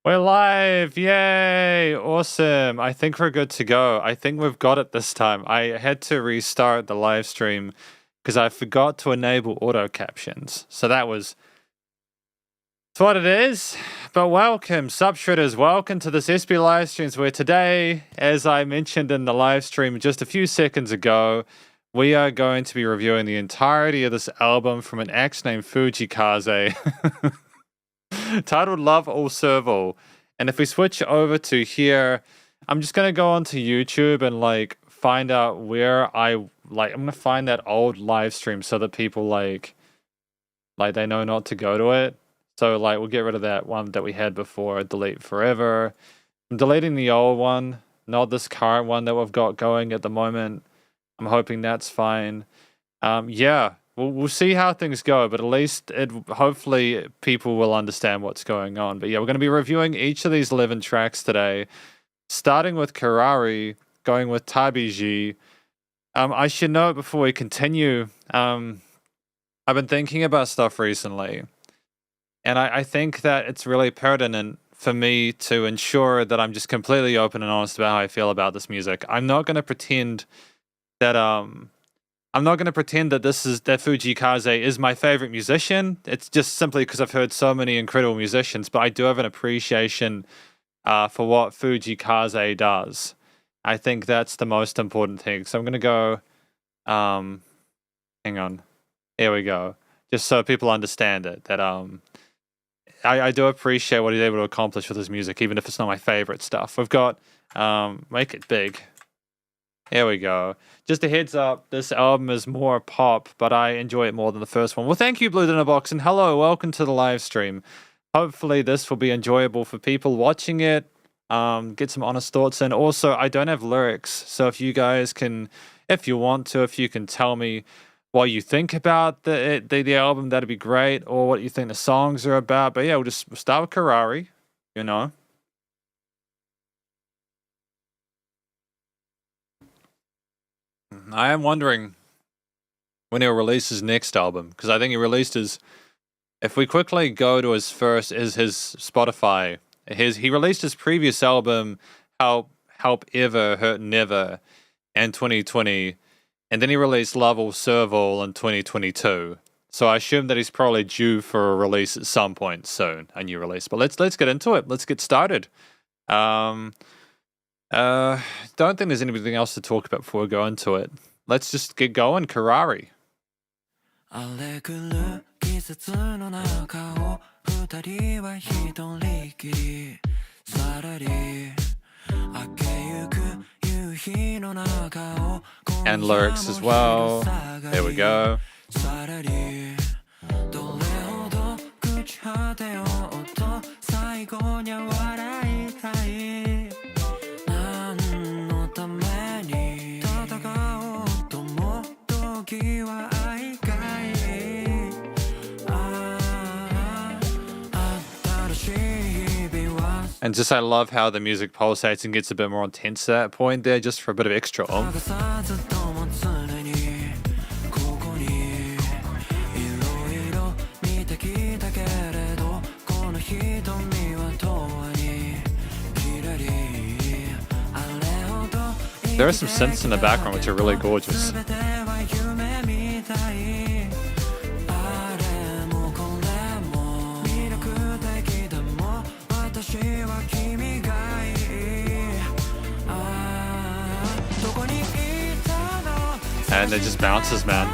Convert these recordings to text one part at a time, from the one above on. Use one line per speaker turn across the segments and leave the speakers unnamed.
We're live! Yay! Awesome. I think we're good to go. I think we've got it this time. I had to restart the live stream because I forgot to enable auto captions. So that's what it is. But welcome, Subshredders. Welcome to this SB live streams where today, as I mentioned in the live stream just a few seconds ago, we are going to be reviewing the entirety of this album from an act named Fujikaze. Titled Love All Serve All. And if we switch over to here, I'm just gonna go onto YouTube and find out where I'm gonna find that old live stream so that people like they know not to go to it. So we'll get rid of that one that we had before, delete forever. I'm deleting the old one, not this current one that we've got going at the moment. I'm hoping that's fine. Yeah. We'll see how things go, but at least hopefully people will understand what's going on. But yeah, we're going to be reviewing each of these 11 tracks today, starting with Karari, going with Tabiji. I should note before we continue, I've been thinking about stuff recently, and I think that it's really pertinent for me to ensure that I'm just completely open and honest about how I feel about this music. I'm not going to pretend that that Fujikaze is my favorite musician. It's just simply because I've heard so many incredible musicians, but I do have an appreciation for what Fujikaze does. I think that's the most important thing. So I'm going to go, hang on. There we go. Just so people understand it, that I do appreciate what he's able to accomplish with his music, even if it's not my favorite stuff. We've got, make it big. There we go. Just a heads up, this album is more pop, but I enjoy it more than the first one. Well, thank you, Blue Dinner Box, and hello, welcome to the live stream. Hopefully this will be enjoyable for people watching it, get some honest thoughts in. Also, I don't have lyrics, so if you guys can, if you want to, if you can tell me what you think about the album, that'd be great, or what you think the songs are about. But yeah, we'll start with Karari, you know. I am wondering when he'll release his next album, because I think he released his. If we quickly go to his Spotify, he released his previous album, Help Ever Hurt Never, in 2020, and then he released Love All Serve All in 2022. So I assume that he's probably due for a release at some point soon, a new release. But let's get into it. Let's get started. Don't think there's anything else to talk about before we go into it. Let's just get going. Karari. And lyrics as well. There we go. And just I love how the music pulsates and gets a bit more intense at that point there, just for a bit of extra oomph. There are some synths in the background which are really gorgeous. And it just bounces, man.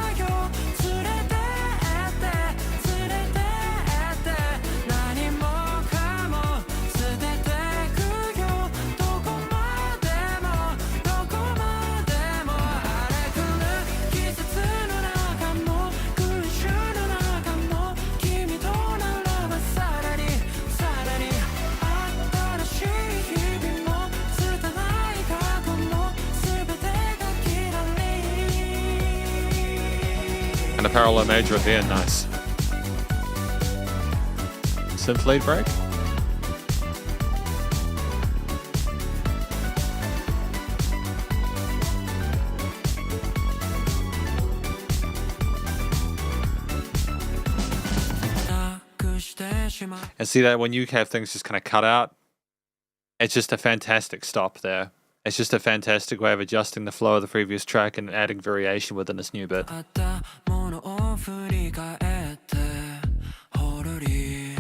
And a parallel major at the end, nice. Synth lead break. And see that when you have things just kind of cut out, It's just a fantastic stop there. It's just a fantastic way of adjusting the flow of the previous track and adding variation within this new bit.
あったものを振り返ってほろり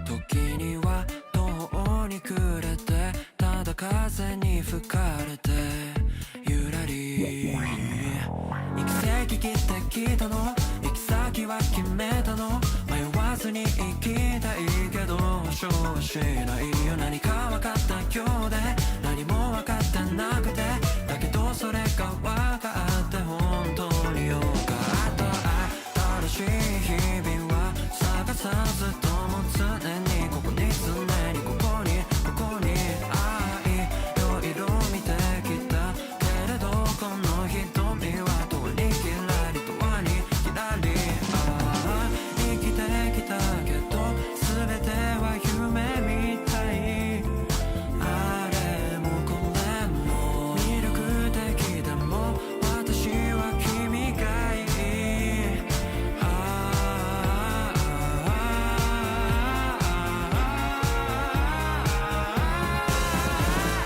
時には途方に暮れてただ風に吹かれてゆらり行き先切ってきたの行き先は決めたの迷わずに行きたいけど保証はしないよ何か分かった今日で何も分かってなくてだけどそれが分かって本当によかった新しい日々は探さずとも常にここに常にここに愛の色見てきたけれどこの瞳は遠にきらり遠にきらり生きてきたけど全ては夢みたいあれもこれも魅力的でも私は君がいい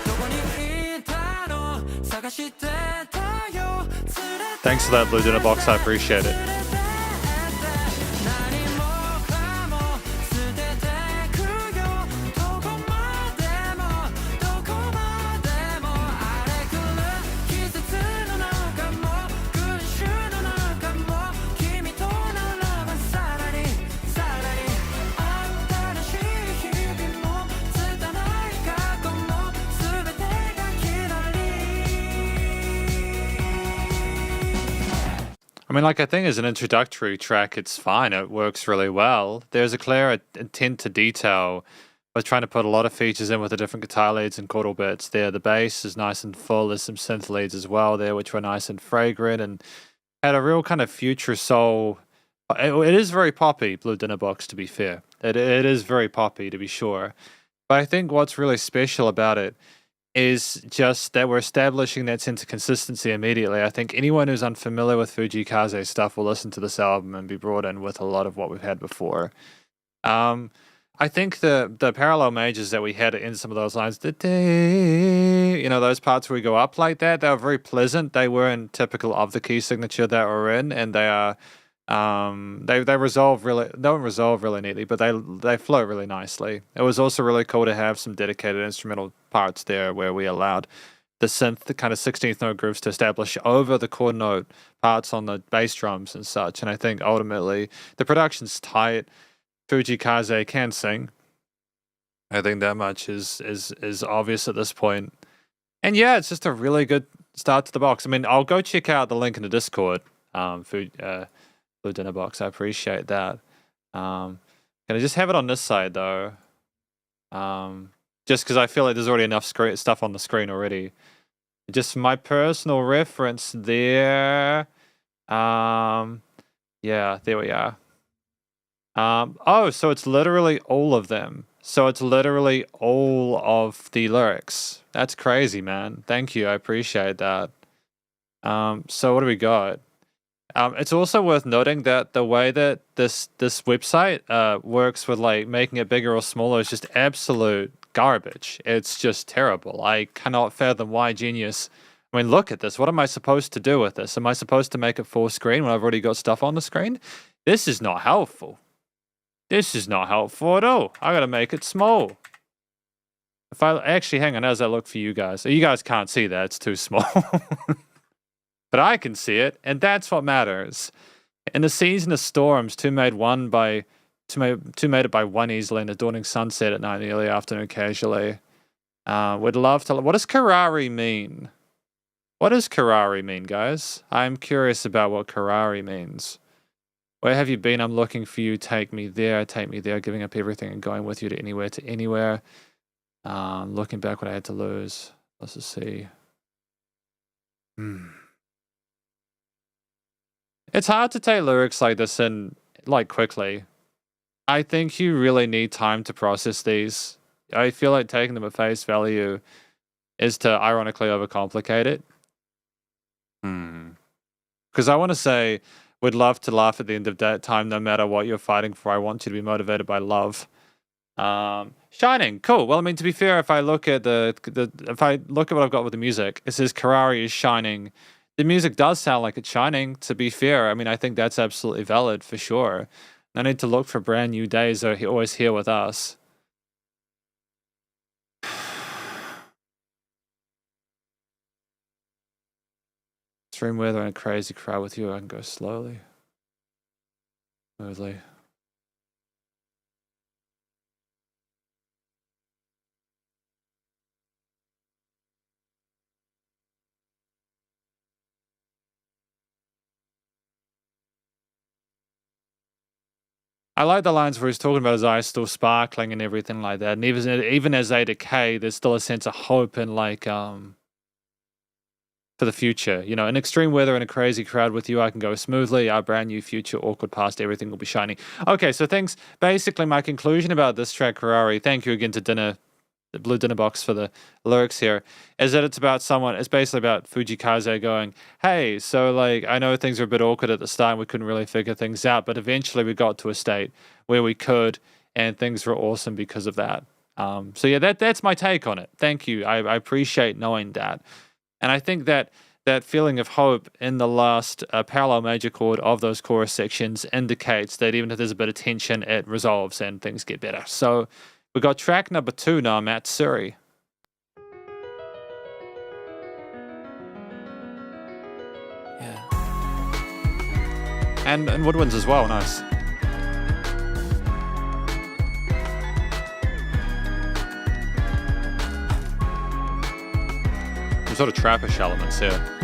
どこにいたの探してたよ
Thanks for that, Blue Dinner Box. I appreciate it.
何もかも捨ててくよどこまでもどこまでも荒れ狂う季節の中も群衆の中も君とならばさらに新しい日々も拙い過去も全てがきらり
I mean, like, I think as an introductory track, it's fine. It works really well. There's a clear intent to detail. I was trying to put a lot of features in with the different guitar leads and chordal bits there. The bass is nice and full. There's some synth leads as well there, which were nice and fragrant and had a real kind of future soul. It is very poppy, Blue Dinner Box, to be fair. It is very poppy, to be sure. But I think what's really special about it is just that we're establishing that sense of consistency immediately. I think anyone who's unfamiliar with Fujii Kaze stuff will listen to this album and be brought in with a lot of what we've had before. I think the parallel majors that we had in some of those lines, those parts where we go up like that, they were very pleasant. They weren't typical of the key signature that we're in, and they are they don't resolve really neatly, but they flow really nicely. It was also really cool to have some dedicated instrumental parts there where we allowed the synth, the kind of 16th note grooves to establish over the chord note parts on the bass drums and such. And I think ultimately the production's tight. Fujii Kaze can sing. I think that much is obvious at this point. And yeah, it's just a really good start to the box. I mean, I'll go check out the link in the Discord. Blue Dinner Box. I appreciate that. Can I just have it on this side though? Just because I feel like there's already enough stuff on the screen already. Just my personal reference there. Yeah, there we are. Oh, so it's literally all of them. So it's literally all of the lyrics. That's crazy, man. Thank you. I appreciate that. So what do we got? It's also worth noting that the way that this website works with like making it bigger or smaller is just absolute garbage. It's just terrible. I cannot fathom why Genius. I mean, look at this. What am I supposed to do with this? Am I supposed to make it full screen when I've already got stuff on the screen? This is not helpful. This is not helpful at all. I gotta make it small. If I actually hang on, how does that look for you guys? You guys can't see that; it's too small. But I can see it, and that's what matters. In the season of storms, two made it by one easily, and a dawning sunset at night in the early afternoon casually. Would love to. What does Karari mean? What does Karari mean, guys? I'm curious about what Karari means. Where have you been? I'm looking for you. Take me there, giving up everything and going with you to anywhere. Looking back what I had to lose. Let's just see. It's hard to take lyrics like this in like quickly. I think you really need time to process these. I feel like taking them at face value is to ironically overcomplicate it. Because I want to say, would love to laugh at the end of that time, no matter what you're fighting for. I want you to be motivated by love. Shining, cool. Well, I mean, to be fair, if I look at if I look at what I've got with the music, it says Karari is shining. The music does sound like it's shining. To be fair, I mean, I think that's absolutely valid for sure. No need to look for brand new days. They're always here with us. Extreme weather and a crazy crowd with you. I can go slowly, smoothly. I like the lines where he's talking about his eyes still sparkling and everything like that. And even as they decay, there's still a sense of hope and like for the future. You know, in extreme weather and a crazy crowd with you, I can go smoothly. Our brand new future, awkward past, everything will be shining. Okay, so thanks. Basically, my conclusion about this track, Karari, thank you again to the Blue Dinner Box for the lyrics here, is that it's basically about Fujikaze going, hey, so like, I know things are a bit awkward at the start and we couldn't really figure things out, but eventually we got to a state where we could, and things were awesome because of that. So yeah, that's my take on it. Thank you. I appreciate knowing that. And I think that feeling of hope in the last parallel major chord of those chorus sections indicates that even if there's a bit of tension, it resolves and things get better. So we got track number 2 now, Matsuri.
Yeah.
And woodwinds as well, nice. Some sort of trappish elements here.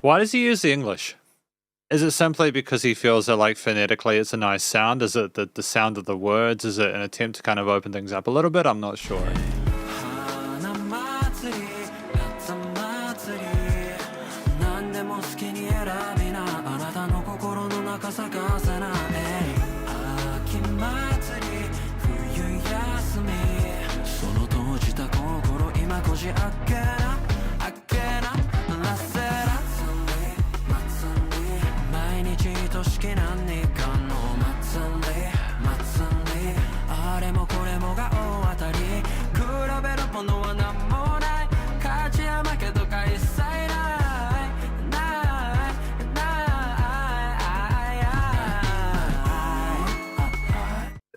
Why does he use the English? Is it simply because he feels that, like, phonetically it's a nice sound? Is it the sound of the words? Is it an attempt to kind of open things up a little bit? I'm not sure.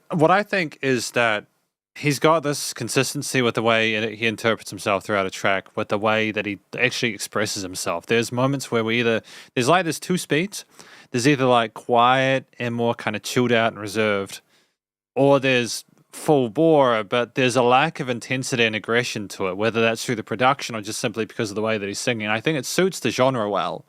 What I think is that he's got this consistency with the way he interprets himself throughout a track, with the way that he actually expresses himself. There's moments where there's 2 speeds. There's either like quiet and more kind of chilled out and reserved, or there's full bore, but there's a lack of intensity and aggression to it, whether that's through the production or just simply because of the way that he's singing. I think it suits the genre well.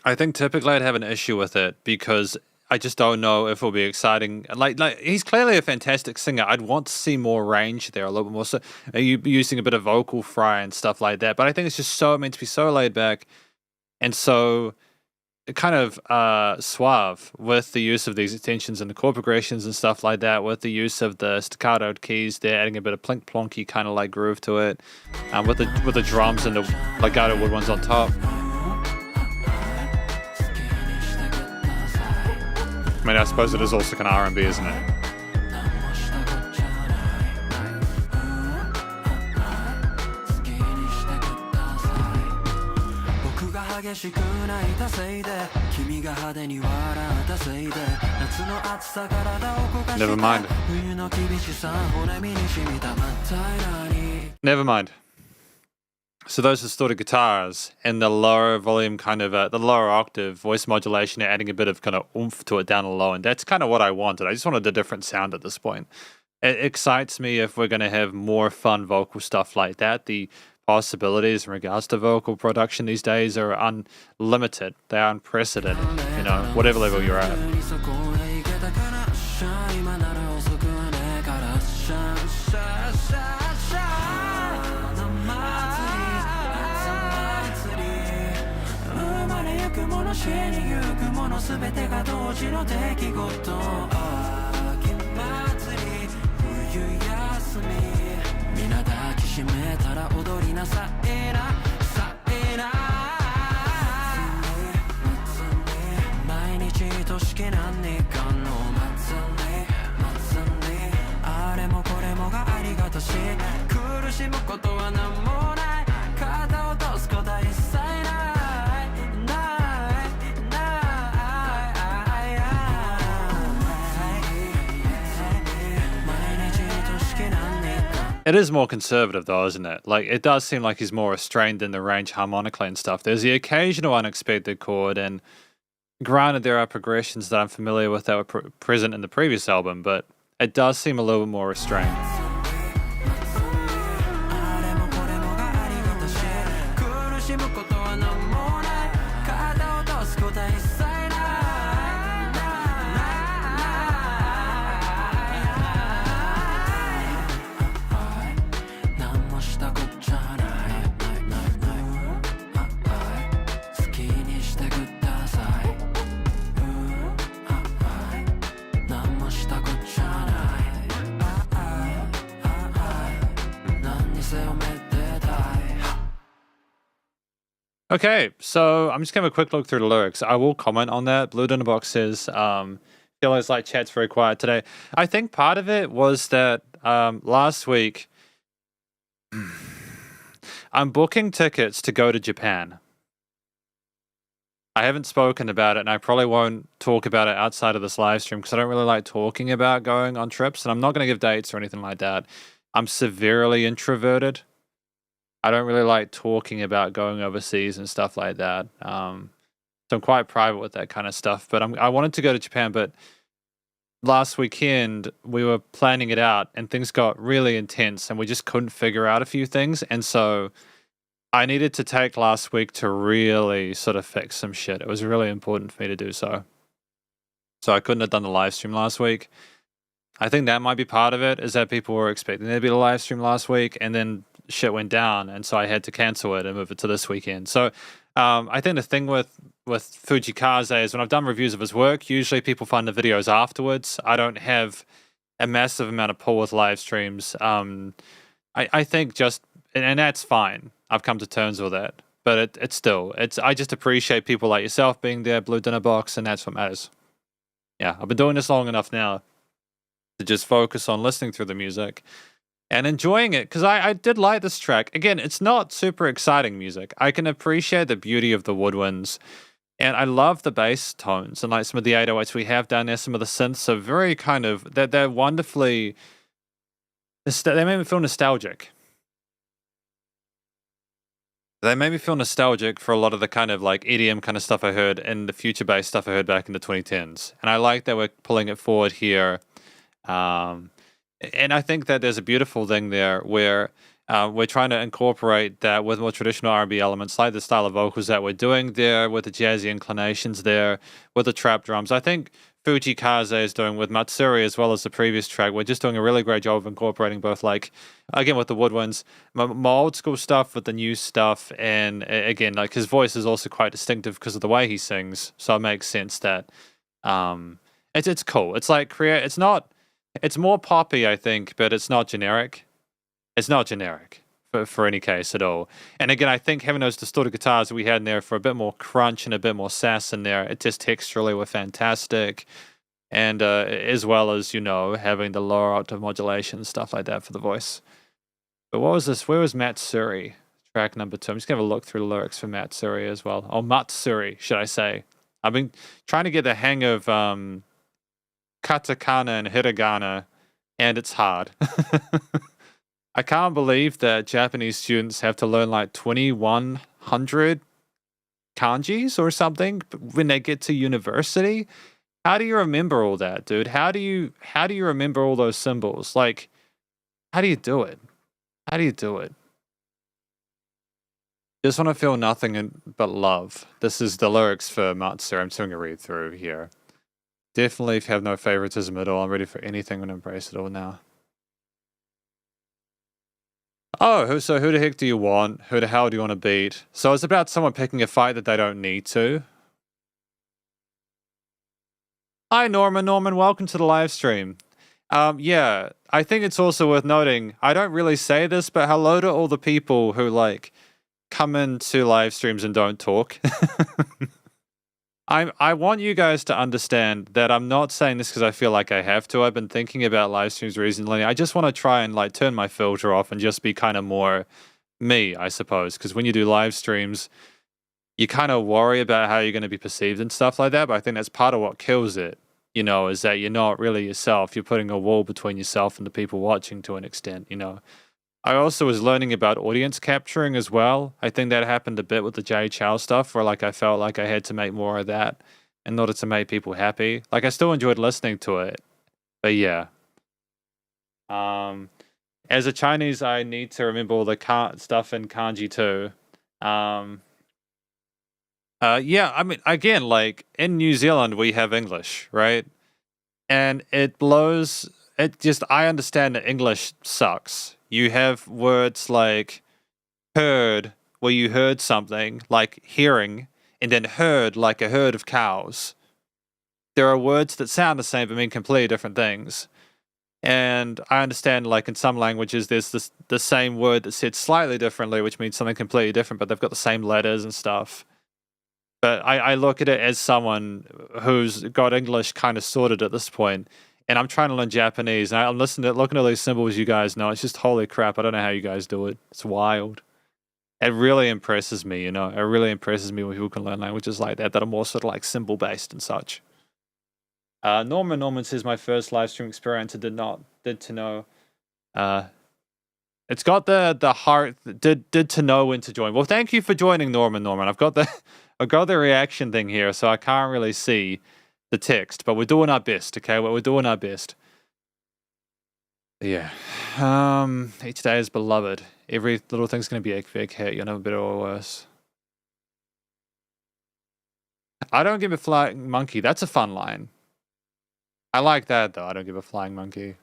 I think typically I'd have an issue with it because I just don't know if it'll be exciting. Like he's clearly a fantastic singer. I'd want to see more range there, a little bit more. So using a bit of vocal fry and stuff like that. But I think it's just meant to be so laid back and so kind of suave with the use of these extensions and the chord progressions and stuff like that. With the use of the staccato keys, they're adding a bit of plink plonky kind of like groove to it. With the drums and the legato wood ones on top. I mean, I suppose it is also kind of R&B, isn't it? Never mind. Never mind. So those distorted guitars and the lower volume kind of, the lower octave voice modulation, adding a bit of kind of oomph to it down the low end. That's kind of what I wanted. I just wanted a different sound at this point. It excites me if we're going to have more fun vocal stuff like that. The possibilities in regards to vocal production these days are unlimited. They are unprecedented, whatever level you're at.
そこへ行けたからシャー今なら遅くはねえからシャーシャーシャーシャー夏祭り生まれゆくもの死にゆくもの全てが同時の出来事秋祭り冬休み皆抱きしめたら踊りなさいなさいな毎日としき何かの祭りあれもこれもがありがたし苦しむことは何もない肩を落とすことは一切ない毎日としき何か
It is more conservative though, isn't it? Like, it does seem like he's more restrained in the range harmonically and stuff. There's the occasional unexpected chord, and granted there are progressions that I'm familiar with that were present in the previous album, but it does seem a little bit more restrained.
あれもこれもがありがたし苦しむことは何もない肩を落とすことは一切ない何もしたこっちゃない好きにしてください何もしたこっちゃない何にせよめでたい
Okay, so I'm just gonna have a quick look through the lyrics. I will comment on that. Blue Dinnerbox says, feels like chat's very quiet today. I think part of it was that last week I'm booking tickets to go to Japan. I haven't spoken about it, and I probably won't talk about it outside of this live stream because I don't really like talking about going on trips, and I'm not going to give dates or anything like that. I'm severely introverted. I don't really like talking about going overseas and stuff like that. So I'm quite private with that kind of stuff. But I wanted to go to Japan, but last weekend we were planning it out, and things got really intense, and we just couldn't figure out a few things. And so I needed to take last week to really sort of fix some shit. It was really important for me to do so. So I couldn't have done the live stream last week. I think that might be part of it, is that people were expecting there to be a live stream last week, and then shit went down, and so I had to cancel it and move it to this weekend. So I think the thing with Fujikaze is when I've done reviews of his work, usually people find the videos afterwards. I don't have a massive amount of pull with live streams. I think and that's fine. I've come to terms with that. But I just appreciate people like yourself being there, Blue Dinnerbox, and that's what matters. Yeah, I've been doing this long enough now to just focus on listening through the music and enjoying it, because I did like this track. Again, it's not super exciting music. I can appreciate the beauty of the woodwinds, and I love the bass tones, and like some of the 808s we have down there, some of the synths are very kind of, they're wonderfully, they make me feel nostalgic. They made me feel nostalgic for a lot of the kind of like EDM kind of stuff I heard and the future bass stuff I heard back in the 2010s. And I like that we're pulling it forward here. And I think that there's a beautiful thing there where we're trying to incorporate that with more traditional R&B elements, like the style of vocals that we're doing there, with the jazzy inclinations there, with the trap drums. I think Fujikaze is doing with Matsuri as well as the previous track. We're just doing a really great job of incorporating both, like, again, with the woodwinds, my old school stuff with the new stuff. And again, like, his voice is also quite distinctive because of the way he sings. So it makes sense that it's cool. It's like, it's more poppy, I think, but it's not generic. It's not generic for any case at all. And again, I think having those distorted guitars that we had in there for a bit more crunch and a bit more sass in there, it just texturally were fantastic. And as well as, having the lower octave modulation and stuff like that for the voice. But what was this? Where was Matsuri? Track number 2. I'm just going to have a look through the lyrics for Matsuri as well. Oh, Matsuri, should I say. I've been trying to get the hang of katakana and hiragana, and it's hard. I can't believe that Japanese students have to learn like 2100 kanjis or something when they get to university. How do you remember all that, dude? How do you remember all those symbols? Like, how do you do it? How do you do it? Just want to feel nothing but love. This is the lyrics for Matsu. I'm just going to read through here. Definitely have no favoritism at all. I'm ready for anything and embrace it all now. Oh, so who the heck do you want? Who the hell do you want to beat? So it's about someone picking a fight that they don't need to. Hi, Norman. Norman, welcome to the live stream. Yeah, I think it's also worth noting, I don't really say this, but hello to all the people who, like, come into live streams and don't talk. I want you guys to understand that I'm not saying this because I feel like I have to. I've been thinking about live streams recently. I just want to try and, like, turn my filter off and just be kind of more me, I suppose. Because when you do live streams, you kind of worry about how you're going to be perceived and stuff like that. But I think that's part of what kills it, you know, is that you're not really yourself. You're putting a wall between yourself and the people watching to an extent, you know. I also was learning about audience capturing as well. I think that happened a bit with the Jay Chow stuff where, like, I felt like I had to make more of that in order to make people happy. Like, I still enjoyed listening to it, but yeah. As a Chinese, I need to remember all the stuff in kanji too. Yeah, I mean, again, like, in New Zealand, we have English, right? And I understand that English sucks. You have words like heard, where you heard something, like hearing, and then herd, like a herd of cows. There are words that sound the same but mean completely different things. And I understand, like, in some languages, there's the same word that's said slightly differently, which means something completely different, but they've got the same letters and stuff. But I look at it as someone who's got English kind of sorted at this point, and I'm trying to learn Japanese, and I'm looking at all these symbols you guys know. It's just holy crap. I don't know how you guys do it. It's wild. It really impresses me, you know. It really impresses me when people can learn languages like that are more sort of like symbol based and such. Norman says my first live stream experience did to know. It's got the heart did to know when to join. Well, thank you for joining, Norman. I've got the reaction thing here, so I can't really see the text, but we're doing our best, okay? We're doing our best. Yeah. Each day is beloved. Every little thing's gonna be a big hit. You'll never better or worse. I don't give a flying monkey. That's a fun line. I like that though. I don't give a flying monkey.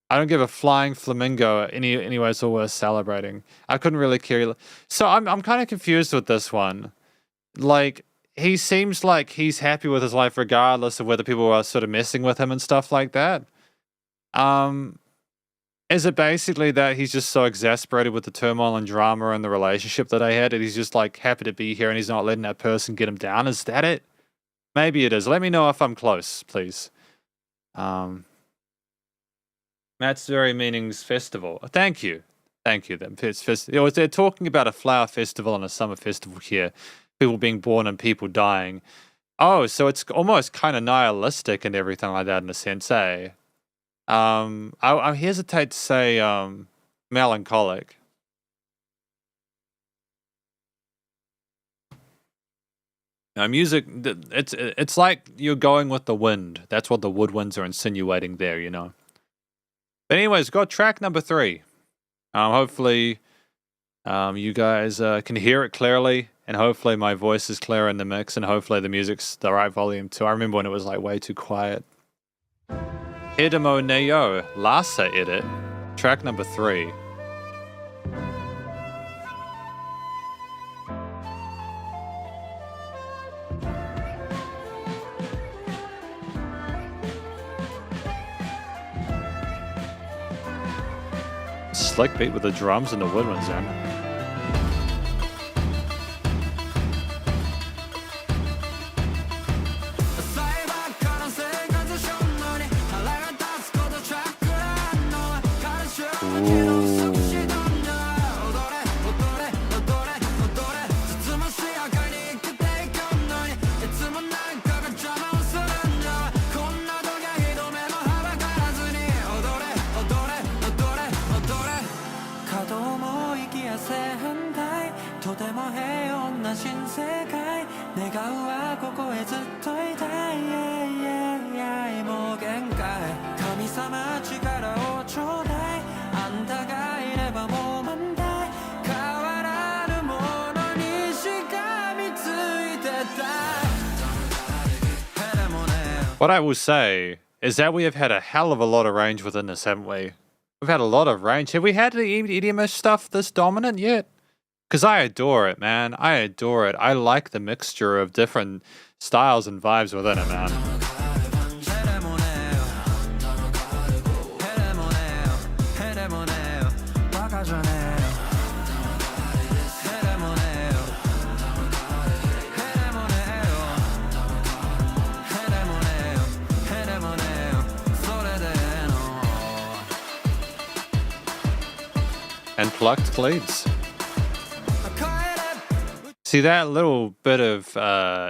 I don't give a flying flamingo anyway. It's all worth celebrating. I couldn't really care. So I'm kind of confused with this one. Like, he seems like he's happy with his life regardless of whether people are sort of messing with him and stuff like that. Is it basically that he's just so exasperated with the turmoil and drama and the relationship that I had that he's just like happy to be here and he's not letting that person get him down? Is that it? Maybe it is. Let me know if I'm close, please. Matsuri meanings festival. Thank you. Thank you. They're talking about a flower festival and a summer festival here. People being born and people dying. Oh, so it's almost kind of nihilistic and everything like that in a sense, eh? I hesitate to say melancholic. Now, music, it's like you're going with the wind. That's what the woodwinds are insinuating there, you know. But anyways, got track number 3. Hopefully, you guys can hear it clearly, and hopefully my voice is clear in the mix, and hopefully the music's the right volume too. I remember when it was like way too quiet. Edemo Neo, Lhasa Edit, track number 3. Slick beat with the drums and the woodwinds in.
신세계 내가 우와 고고에ずっといたいもう限界神様力をちょうだいあんたがいればもう問題変わらぬものにしがみついてた
What I will say is that we have had a hell of a lot of range within this, haven't we? We've had a lot of range. Have we had the EDM stuff this dominant yet? Because I adore it, man. I adore it. I like the mixture of different styles and vibes within it, man. And plucked leads. See that little bit of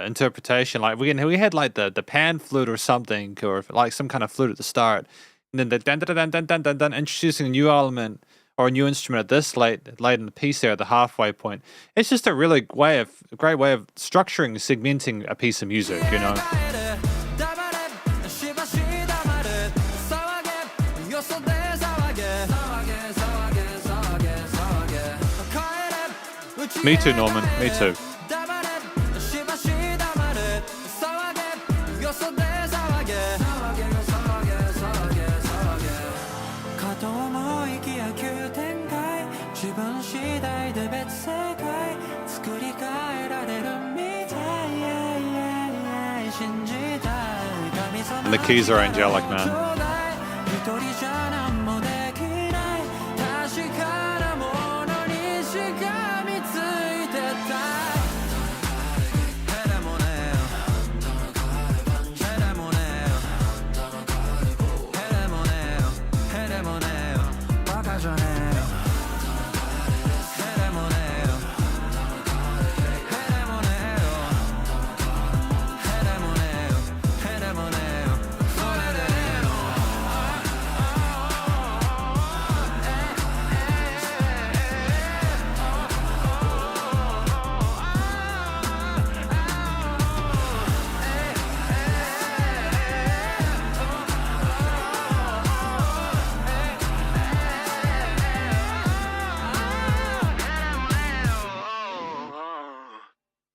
interpretation, like we had like the pan flute or something, or like some kind of flute at the start, and then the dun dun dun dun dun dun dun, introducing a new element or a new instrument at this late in the piece there at the halfway point. It's just a really great way of structuring, segmenting a piece of music, you know. Me too, Norman. Me too. And the keys are angelic, man.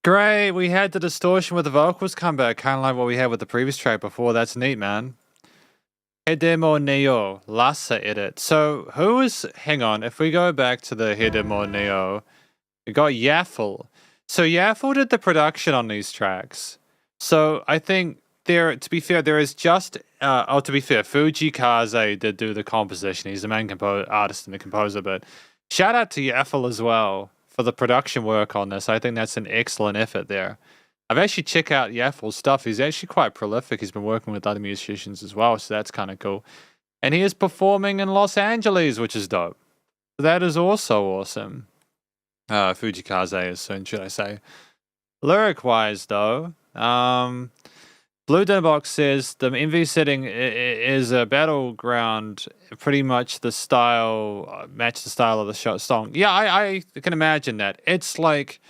Great, we had the distortion with the vocals come back, kind of like what we had with the previous track before. That's neat, man. Hedemo Neo, Lassa edit. So who is, hang on, if we go back to the Hedemo Neo, we got Yaffle. So Yaffle did the production on these tracks. So I think to be fair, there is just, to be fair, Fuji Kaze did do the composition. He's the main artist and the composer, but shout out to Yaffle as well for the production work on this. I think that's an excellent effort there. I've actually checked out Yaffle's stuff. He's actually quite prolific. He's been working with other musicians as well, so that's kind of cool. And he is performing in Los Angeles, which is dope. That is also awesome. Fuji Kaze is soon, should I say. Lyric-wise, though, Blue Dinnerbox says the MV setting is a battleground, pretty much the style, match the style of the song. Yeah, I can imagine that. It's like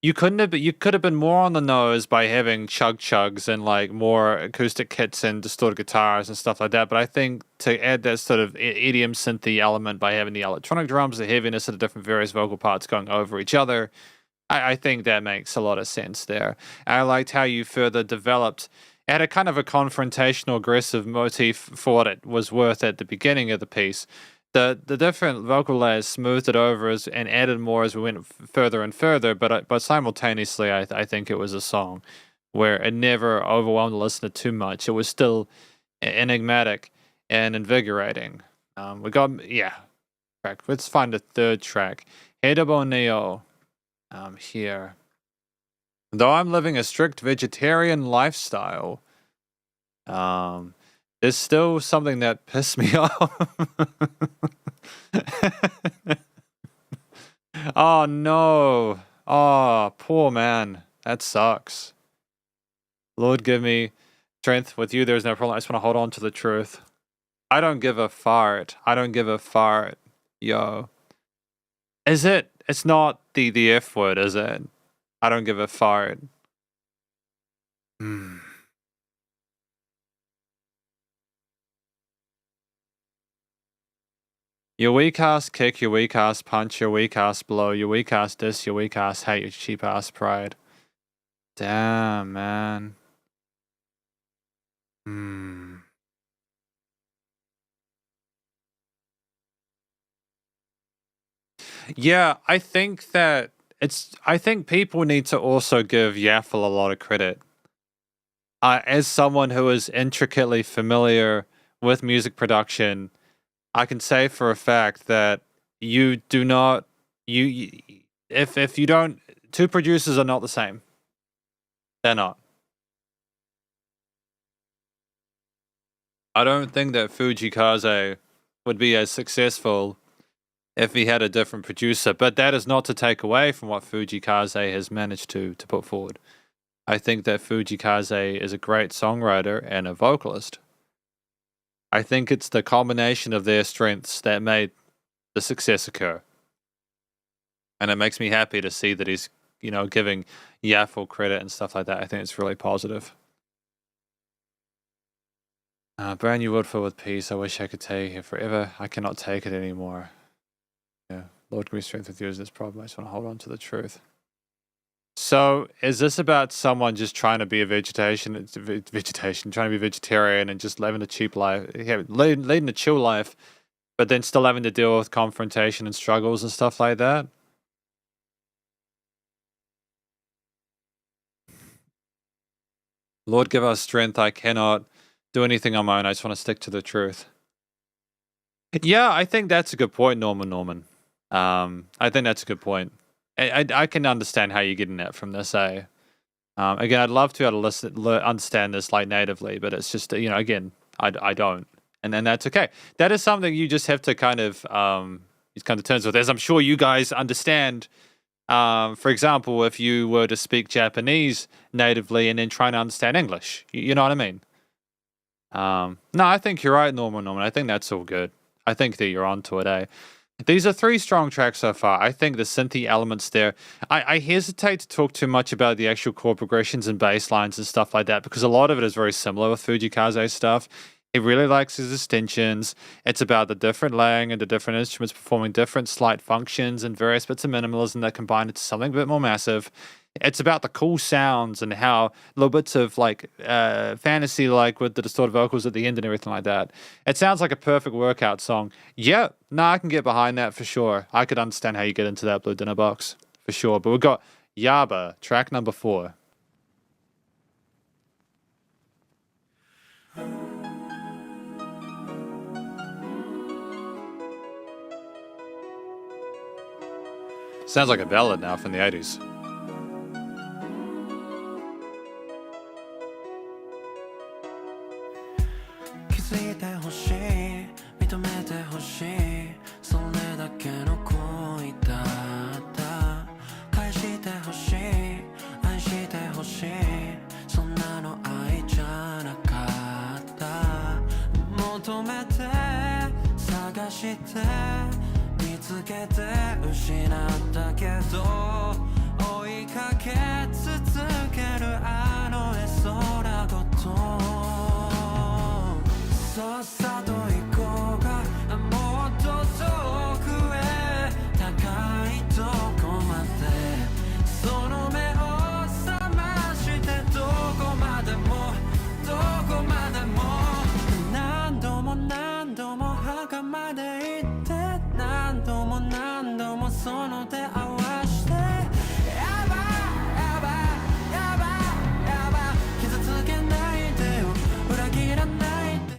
you could have been more on the nose by having chugs and like more acoustic kits and distorted guitars and stuff like that. But I think to add that sort of EDM synthy element by having the electronic drums, the heaviness of the different various vocal parts going over each other, I think that makes a lot of sense there. I liked how you further developed, had a kind of a confrontational, aggressive motif for what it was worth at the beginning of the piece. The different vocal layers smoothed it over and added more as we went further and further, but simultaneously, I think it was a song where it never overwhelmed the listener too much. It was still enigmatic and invigorating. Track. Let's find the third track. Hedebo Neo. Here. Though I'm living a strict vegetarian lifestyle, there's still something that pissed me off. Oh no. Oh, poor man. That sucks. Lord, give me strength. With you, there's no problem. I just want to hold on to the truth. I don't give a fart. I don't give a fart. Yo. Is it? It's not the F word, is it? I don't give a fart. Hmm. Your weak ass kick, your weak ass punch, your weak ass blow, your weak ass diss, your weak ass hate, your cheap ass pride. Damn, man. Hmm. Yeah, I think that I think people need to also give Yaffle a lot of credit. As someone who is intricately familiar with music production, I can say for a fact that you do not you if you don't, two producers are not the same. They're not. I don't think that Fujikaze would be as successful if he had a different producer, but that is not to take away from what Fujikaze has managed to put forward. I think that Fujikaze is a great songwriter and a vocalist. I think it's the combination of their strengths that made the success occur. And it makes me happy to see that he's, giving Yaffle credit and stuff like that. I think it's really positive. Brand new wood filled with peace. I wish I could stay here forever. I cannot take it anymore. Yeah. Lord, give me strength with you as this problem. I just want to hold on to the truth. So, is this about someone just trying to be trying to be vegetarian and just living a cheap life, leading a chill life, but then still having to deal with confrontation and struggles and stuff like that? Lord, give us strength. I cannot do anything on my own. I just want to stick to the truth. Yeah, I think that's a good point, Norman. I think that's a good point. I can understand how you're getting that from this, eh? Again, I'd love to be able to understand this like natively, but it's just, again, I don't. And then that's okay. That is something you just have to kind of turns with, as I'm sure you guys understand. For example, if you were to speak Japanese natively and then trying to understand English, you know what I mean? No, I think you're right, Norman. I think that's all good. I think that you're onto it, eh? These are 3 strong tracks so far. I think the synthy elements there. I hesitate to talk too much about the actual chord progressions and bass lines and stuff like that because a lot of it is very similar with Fujikaze's stuff. He really likes his extensions. It's about the different laying and the different instruments performing different slight functions and various bits of minimalism that combine into something a bit more massive. It's about the cool sounds and how little bits of like fantasy, like with the distorted vocals at the end and everything like that. It sounds like a perfect workout song. Yeah, no, I can get behind that for sure. I could understand how you get into that Blue Dinner Box for sure. But we've got Yaba, track number 4. Sounds like a ballad now from the 80s.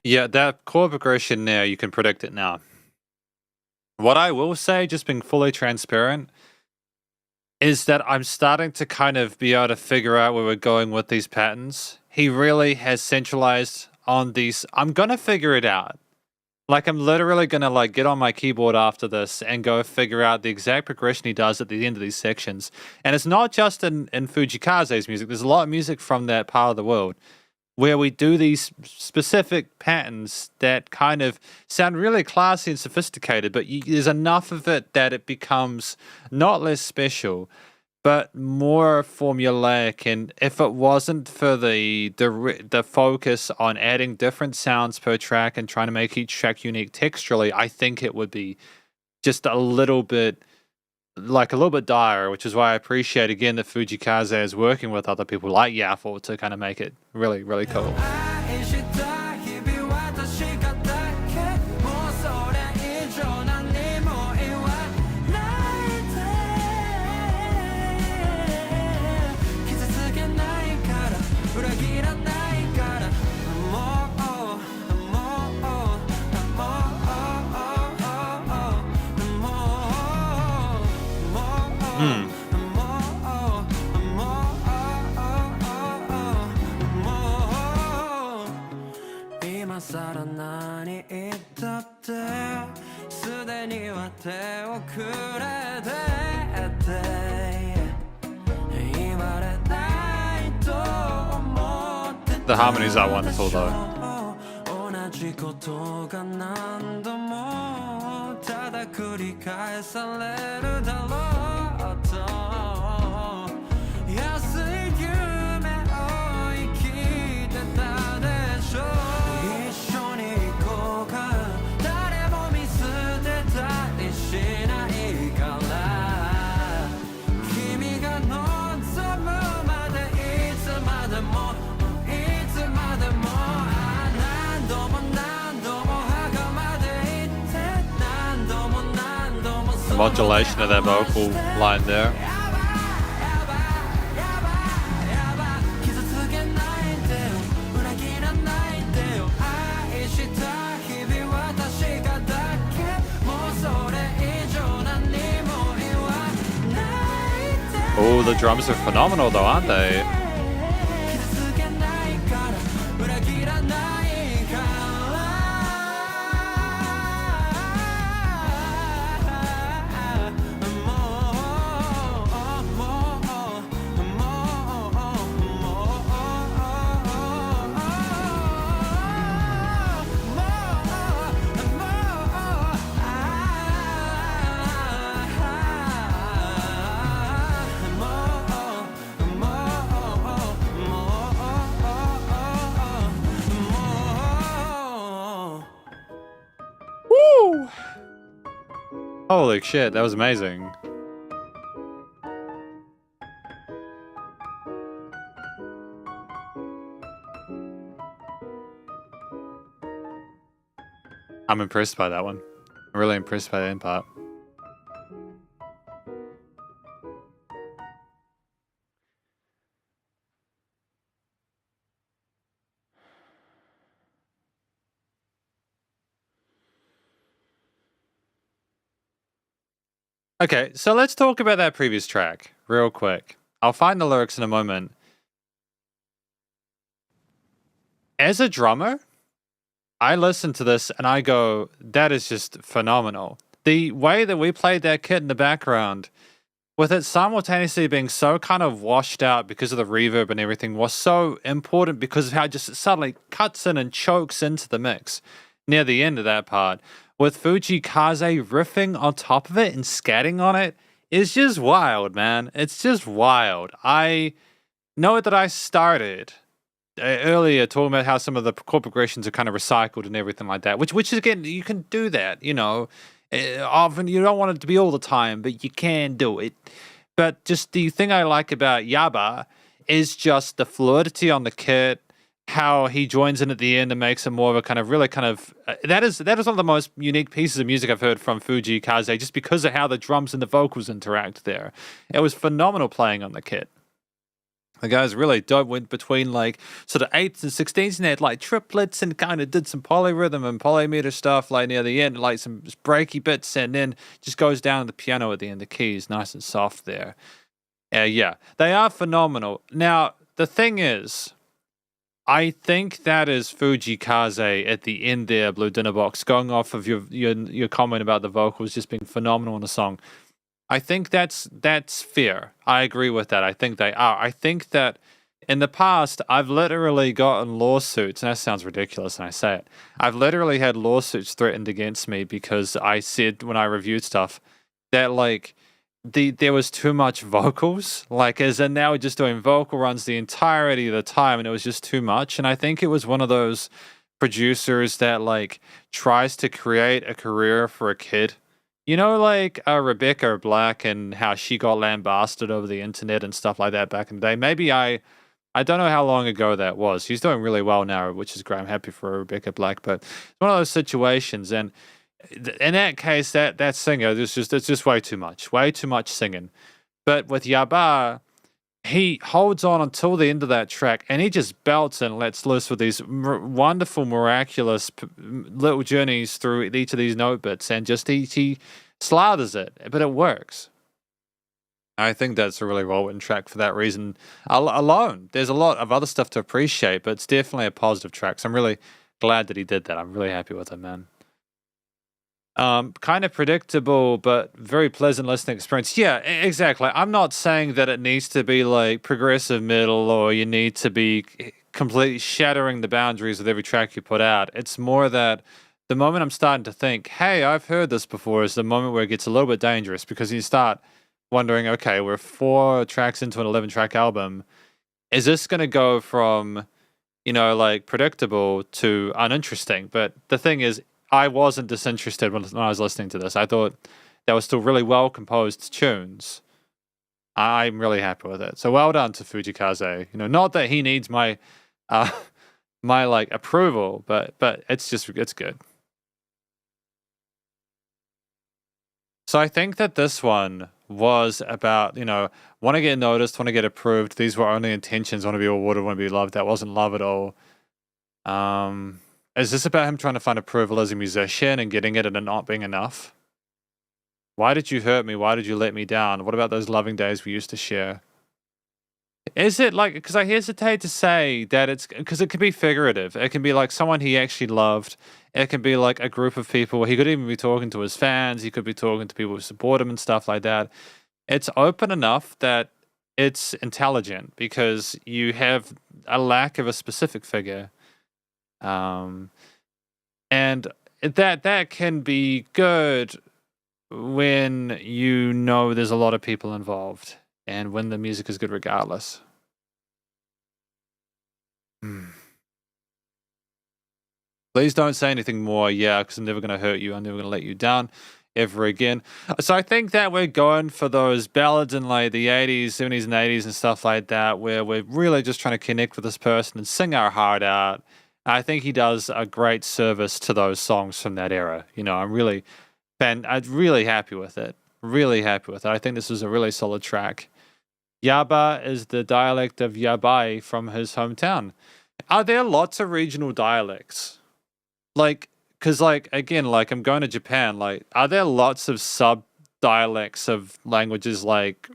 Yeah, that chord progression there, you can predict it now. What I will say, just being fully transparent, is that I'm starting to kind of be able to figure out where we're going with these patterns. He really has centralized on these. I'm going to figure it out. Like, I'm literally going to like get on my keyboard after this and go figure out the exact progression he does at the end of these sections. And it's not just in Fujikaze's music. There's a lot of music from that part of the world where we do these specific patterns that kind of sound really classy and sophisticated, but there's enough of it that it becomes not less special, but more formulaic. And if it wasn't for the focus on adding different sounds per track and trying to make each track unique texturally, I think it would be just a little bit dire, which is why I appreciate again that Fujikaze is working with other people like Yaffle to kind of make it really, really cool. The harmonies are wonderful though. Modulation of that vocal line there. Oh, the drums are phenomenal though, aren't they? Woo! Holy shit, that was amazing. I'm impressed by that one. I'm really impressed by the end part. Okay, so let's talk about that previous track real quick. I'll find the lyrics in a moment. As a drummer, I listen to this and I go, that is just phenomenal. The way that we played that kit in the background, with it simultaneously being so kind of washed out because of the reverb and everything, was so important because of how it just suddenly cuts in and chokes into the mix near the end of that part. With Fujikaze riffing on top of it and scatting on it is just wild, man. It's just wild. I know that I started earlier talking about how some of the chord progressions are kind of recycled and everything like that, which again, you can do that, you know. Often you don't want it to be all the time, but you can do it. But just the thing I like about Yaba is just the fluidity on the kit, how he joins in at the end and makes it more of a kind of really kind of that is one of the most unique pieces of music I've heard from Fujikaze, just because of how the drums and the vocals interact there. It was phenomenal playing on the kit. The guys really went between like sort of 8s and 16s and they had like triplets and kind of did some polyrhythm and polymeter stuff like near the end, like some breaky bits, and then just goes down to the piano at the end, the keys nice and soft there. Yeah, they are phenomenal. Now, the thing is, I think that is Fujikaze at the end there, Blue Dinner Box, going off of your comment about the vocals just being phenomenal in the song. I think that's fair. I agree with that. I think they are. I think that in the past, I've literally gotten lawsuits, and that sounds ridiculous when I say it. I've literally had lawsuits threatened against me because I said when I reviewed stuff that like there was too much vocals, like as in they were just doing vocal runs the entirety of the time, and it was just too much. And I think it was one of those producers that like tries to create a career for a kid. You know, like Rebecca Black and how she got lambasted over the internet and stuff like that back in the day. Maybe I don't know how long ago that was. She's doing really well now, which is great. I'm happy for Rebecca Black, but it's one of those situations. And in that case, that singer, it's just way too much singing. But with Yaba, he holds on until the end of that track, and he just belts and lets loose with these wonderful, miraculous little journeys through each of these note bits, and just he slathers it, but it works. I think that's a really well-written track for that reason alone. There's a lot of other stuff to appreciate, but it's definitely a positive track. So I'm really glad that he did that. I'm really happy with it, man. Kind of predictable, but very pleasant listening experience. Yeah, exactly. I'm not saying that it needs to be like progressive metal or you need to be completely shattering the boundaries with every track you put out. It's more that the moment I'm starting to think, hey, I've heard this before, is the moment where it gets a little bit dangerous, because you start wondering, okay, we're 4 tracks into an 11-track album. Is this going to go from, like predictable to uninteresting? But the thing is, I wasn't disinterested when I was listening to this. I thought they were still really well composed tunes. I'm really happy with it. So well done to Fujikaze. Not that he needs my my like approval, but it's good. So I think that this one was about, want to get noticed, want to get approved. These were only intentions, want to be awarded, want to be loved. That wasn't love at all. Is this about him trying to find approval as a musician and getting it and it not being enough? Why did you hurt me? Why did you let me down? What about those loving days we used to share? Is it like, because I hesitate to say that it's, because it can be figurative. It can be like someone he actually loved. It can be like a group of people. He could even be talking to his fans. He could be talking to people who support him and stuff like that. It's open enough that it's intelligent, because you have a lack of a specific figure. And that can be good when there's a lot of people involved, and when the music is good regardless. Please don't say anything more, because I'm never going to hurt you. I'm never going to let you down ever again. So I think that we're going for those ballads in like the 80s, 70s and 80s and stuff like that, where we're really just trying to connect with this person and sing our heart out. I think he does a great service to those songs from that era. I'm really happy with it. Really happy with it. I think this is a really solid track. Yaba is the dialect of Yabai from his hometown. Are there lots of regional dialects? Because again, I'm going to Japan, are there lots of sub-dialects of languages like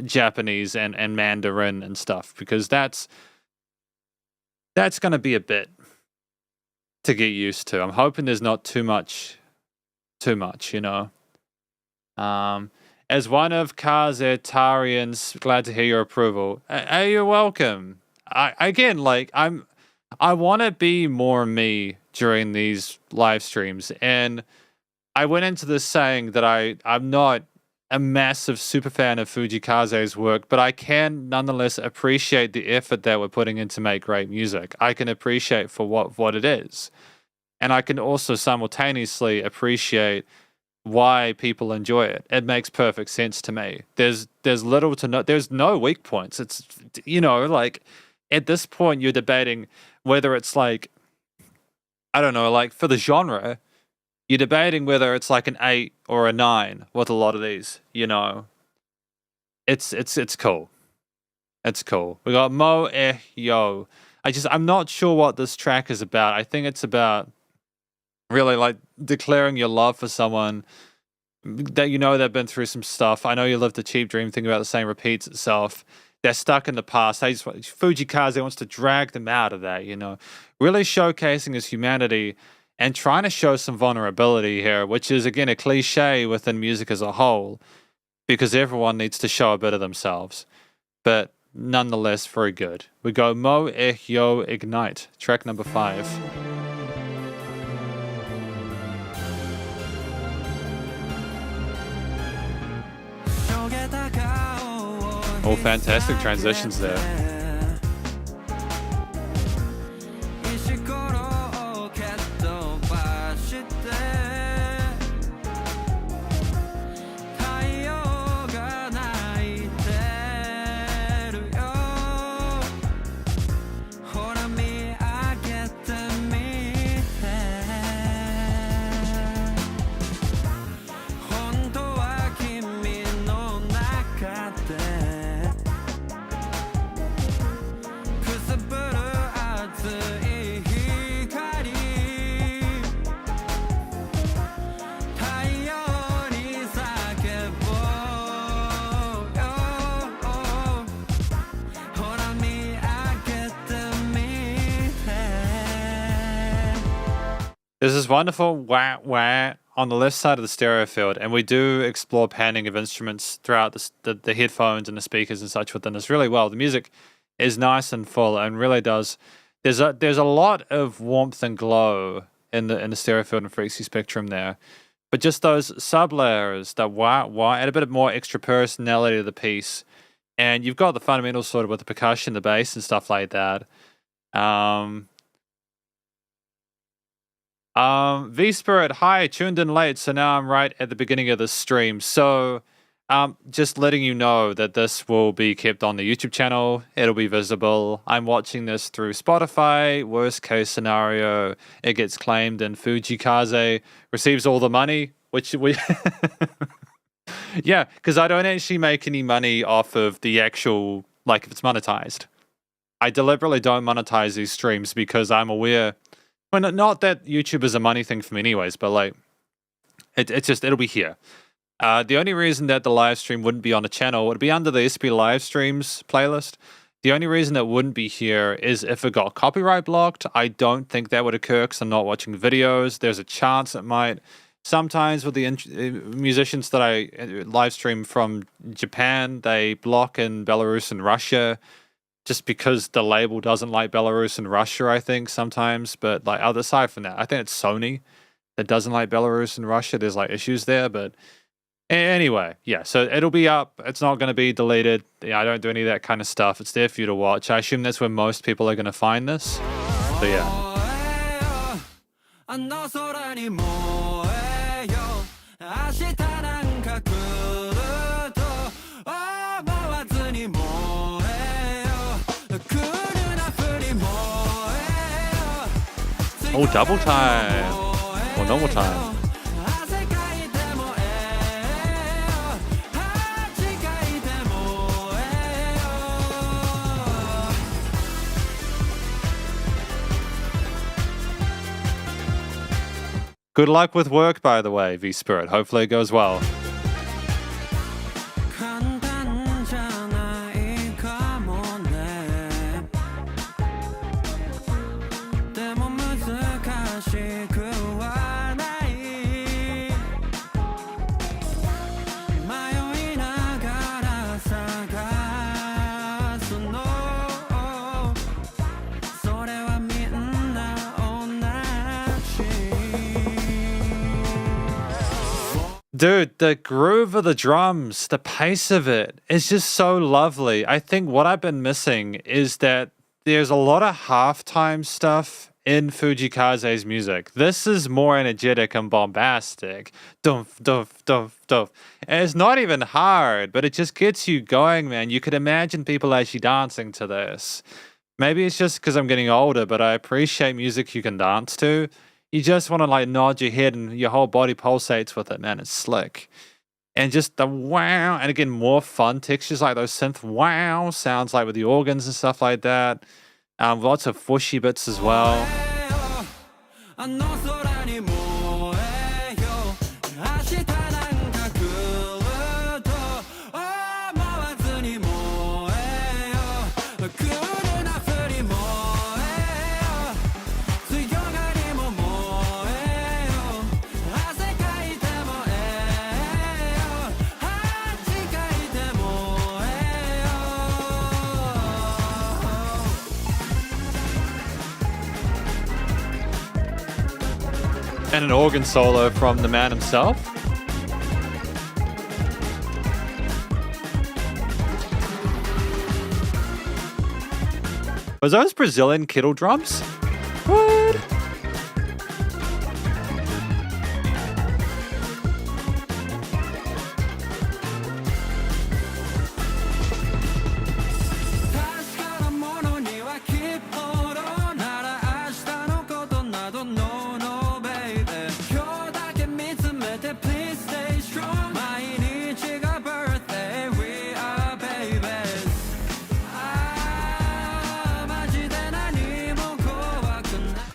Japanese and Mandarin and stuff? Because that's going to be a bit to get used to. I'm hoping there's not too much. As one of Kazetarians, glad to hear your approval. You're welcome. I want to be more me during these live streams, and I went into this saying that I'm not a massive super fan of Fujikaze's work, but I can nonetheless appreciate the effort that we're putting in to make great music. I can appreciate for what it is. And I can also simultaneously appreciate why people enjoy it. It makes perfect sense to me. There's little to no, there's no weak points. It's, at this point you're debating whether it's I don't know, for the genre, you're debating whether it's like an 8 or a 9 with a lot of these, It's cool. It's cool. We got Mo Yo. I'm not sure what this track is about. I think it's about really declaring your love for someone that they've been through some stuff. I know you lived a cheap dream, thinking about the same repeats itself. They're stuck in the past. Fujikaze wants to drag them out of that, really showcasing his humanity and trying to show some vulnerability here, which is, again, a cliche within music as a whole, because everyone needs to show a bit of themselves. But nonetheless, very good. We go Mo Yo Ignite, track number 5. All fantastic transitions there.
石ころを蹴っ飛ばして太陽が泣いてるよほら見上げてみて本当は君の中でくすぶる熱い光太陽に叫ぼうよほら見上げてみて
There's this wonderful wah wah on the left side of the stereo field, and we do explore panning of instruments throughout the headphones and the speakers and such within this really well. The music is nice and full and really does. There's a lot of warmth and glow in the stereo field and frequency spectrum there, but just those sub layers that wah wah add a bit of more extra personality to the piece, and you've got the fundamentals sort of with the percussion, the bass, and stuff like that. V Spirit, hi, tuned in late, so now I'm right at the beginning of the stream. So, just letting you know that this will be kept on the YouTube channel. It'll be visible. I'm watching this through Spotify. Worst case scenario, it gets claimed and Fujikaze receives all the money, which we. Yeah, because I don't actually make any money off of the actual, like, if it's monetized. I deliberately don't monetize these streams because I'm aware. Well, not that YouTube is a money thing for me anyways, but like, it's just, it'll be here. The only reason that the live stream wouldn't be on the channel would be under the SP live streams playlist. The only reason it wouldn't be here is if it got copyright blocked. I don't think that would occur because I'm not watching videos. There's a chance it might. Sometimes with the musicians that I live stream from Japan, they block in Belarus and Russia. Just because the label doesn't like Belarus and Russia, I think, sometimes. But like, other aside from that, I think it's Sony that doesn't like Belarus and Russia. There's like issues there. But anyway, yeah, so it'll be up. It's not going to be deleted. Yeah, I don't do any of that kind of stuff. It's there for you to watch. I assume that's where most people are going to find this. So yeah.
あの空に燃えよ明日なんか来ると思わずに燃えよクールなふり燃えよ
Oh, double time. Or normal time.
汗かいて燃えよ恥かいて燃えよ
Good luck with work, by the way, V Spirit. Hopefully it goes well.
簡単じゃないかもねでも難しくはない迷いながら探すのそれはみんな同じ
Dude, the groove of the drums, the pace of it is just so lovely. I think what I've been missing is that there's a lot of halftime stuff in Fujikaze's music. This is more energetic and bombastic. Dump, dump, dump, dump. And it's not even hard, but it just gets you going, man. You could imagine people actually dancing to this. Maybe it's just because I'm getting older, but I appreciate music you can dance to. You just want to like nod your head and your whole body pulsates with it, man. It's slick. And just the wow, and again, more fun textures like those synth wow sounds like with the organs and stuff like that. Lots of fushy bits as well.
あの空に燃えよ明日なんか来ると思わずに燃えよクールなふり燃えよ強がりも燃えよ汗かいて燃えよ恥かいて燃えよ
And an organ solo from the man himself. Was those Brazilian kettle drums? What?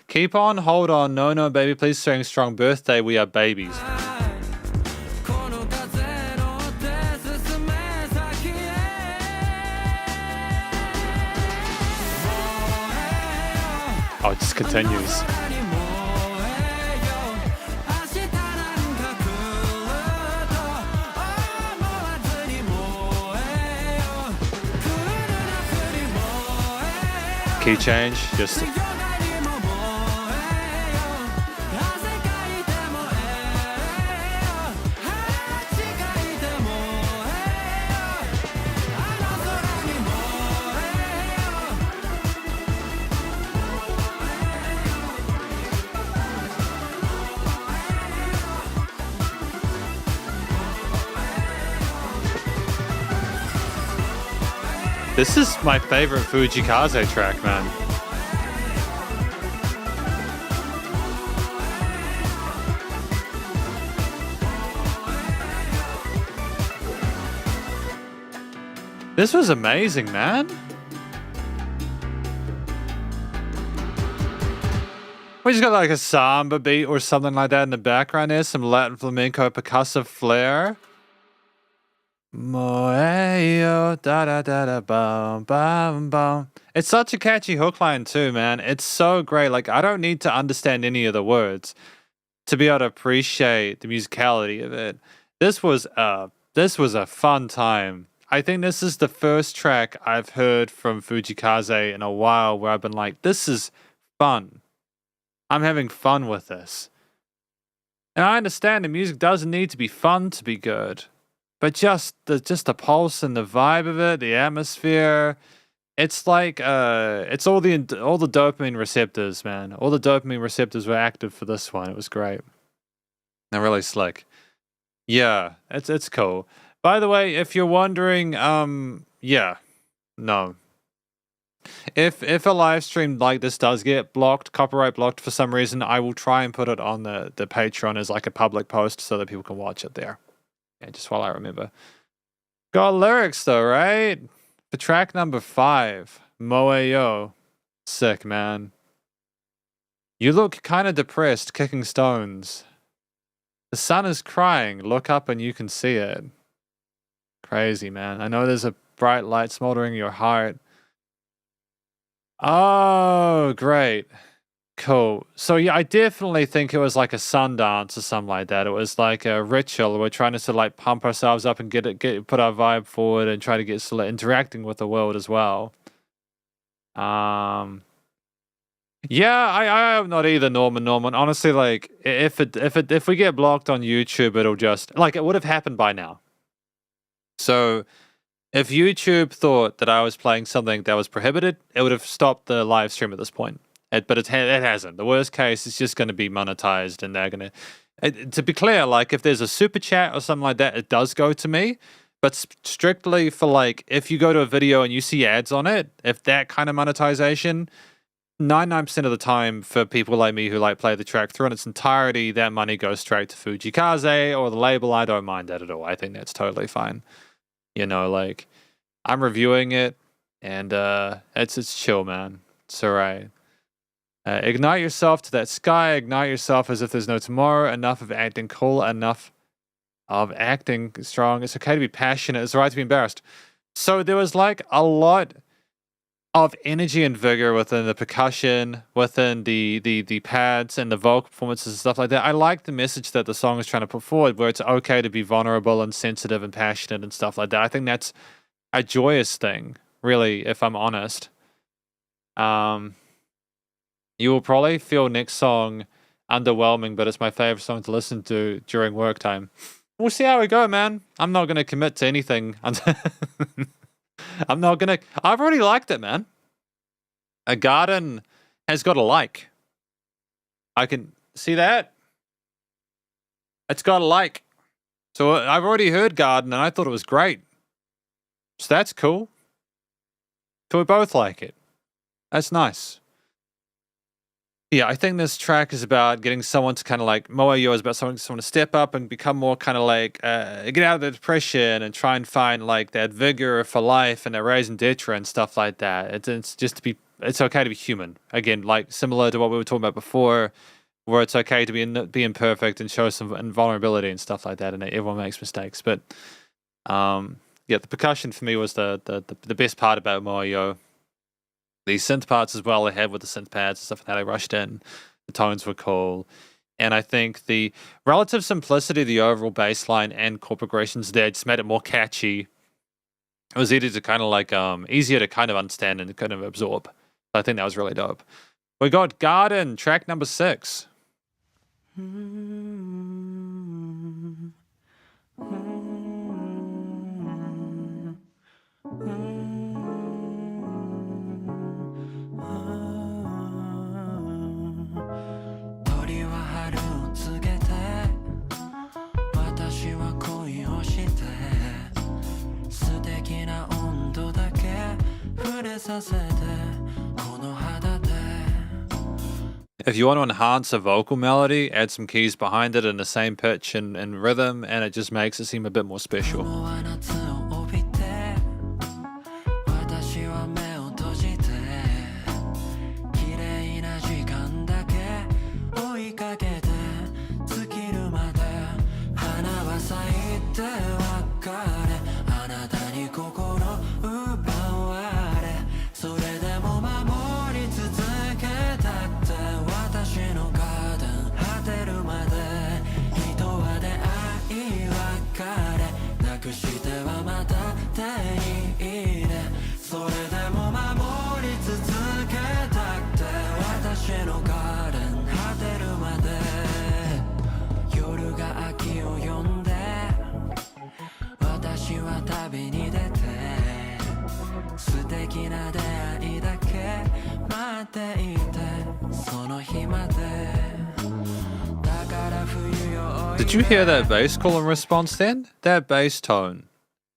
Keep on, hold on, no, no, baby, please sing strong birthday, we are babies. Oh, it just continues. Key change, just... This is my favorite Fujikaze track, man. This was amazing, man. We just got like a samba beat or something like that in the background there. Some Latin flamenco percussive flair. Moeo, da da da da bum bum bum. It's such a catchy hook line too, man. It's so great. Like, I don't need to understand any of the words to be able to appreciate the musicality of it. This was a fun time. I think this is the first track I've heard from Fujikaze in a while where I've been like, this is fun. I'm having fun with this. And I understand the music doesn't need to be fun to be good. But just the pulse and the vibe of it, the atmosphere, it's like it's all the dopamine receptors, man. All the dopamine receptors were active for this one. It was great. They're really slick. Yeah, it's cool. By the way, if you're wondering, yeah, no. If a live stream like this does get blocked, copyright blocked for some reason, I will try and put it on the Patreon as like a public post so that people can watch it there. Yeah, just while I remember. Got lyrics though, right? For track number 5, Moeo. Sick, man. You look kind of depressed, kicking stones. The sun is crying, look up and you can see it. Crazy, man. I know there's a bright light smoldering your heart. Oh, great. Cool. So yeah, I definitely think it was like a sun dance or something like that. It was like a ritual. We're trying to sort of like pump ourselves up and put our vibe forward and try to get sort of interacting with the world as well. Yeah, I'm not either, Norman. Honestly, like if we get blocked on YouTube, it'll just like it would have happened by now. So if YouTube thought that I was playing something that was prohibited, it would have stopped the live stream at this point. But it hasn't. The worst case is just going to be monetized, and they're going to. To be clear, like if there's a super chat or something like that, it does go to me. But strictly for like, if you go to a video and you see ads on it, if that kind of monetization, 99% of the time for people like me who like play the track through in its entirety, that money goes straight to Fujikaze or the label. I don't mind that at all. I think that's totally fine. You know, like I'm reviewing it, and it's chill, man. It's alright. Ignite yourself to that sky. Ignite yourself as if there's no tomorrow. Enough of acting cool. Enough of acting strong. It's okay to be passionate. It's alright to be embarrassed. So there was like a lot of energy and vigor within the percussion, within the pads and the vocal performances and stuff like that. I like the message that the song is trying to put forward, where it's okay to be vulnerable and sensitive and passionate and stuff like that. I think that's a joyous thing, really, if I'm honest. You will probably feel next song underwhelming, but it's my favorite song to listen to during work time. We'll see how we go, man. I'm not going to commit to anything. I'm not going to... I've already liked it, man. A garden has got a like. I can see that. It's got a like. So I've already heard garden and I thought it was great. So that's cool. So we both like it. That's nice. Yeah, I think this track is about getting someone to kind of like, Moa Yo is about someone to step up and become more kind of like, get out of the depression and try and find like that vigor for life and a raison d'etre and stuff like that. It's just to be, it's okay to be human. Again, like similar to what we were talking about before, where it's okay to be imperfect and show some vulnerability and stuff like that, and everyone makes mistakes. But yeah, the percussion for me was the best part about Moa Yo. The synth parts as well, they had with the synth pads and stuff like that, I rushed in. The tones were cool. And I think the relative simplicity of the overall bass line and corporations there just made it more catchy. It was easier to kind of like, easier to kind of understand and kind of absorb. I think that was really dope. We got Garden, track number 6. If you want to enhance a vocal melody, add some keys behind it in the same pitch and rhythm, and it just makes it seem a bit more special. Did you hear that bass call in response then? That bass tone.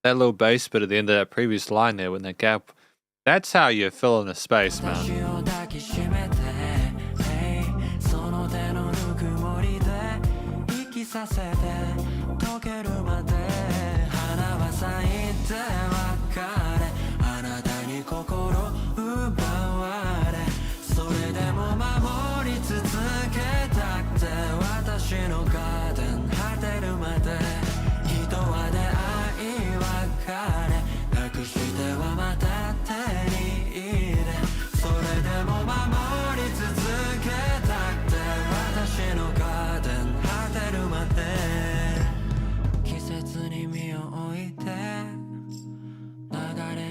That little bass bit at the end of that previous line there with that gap. That's how you fill in the space, man.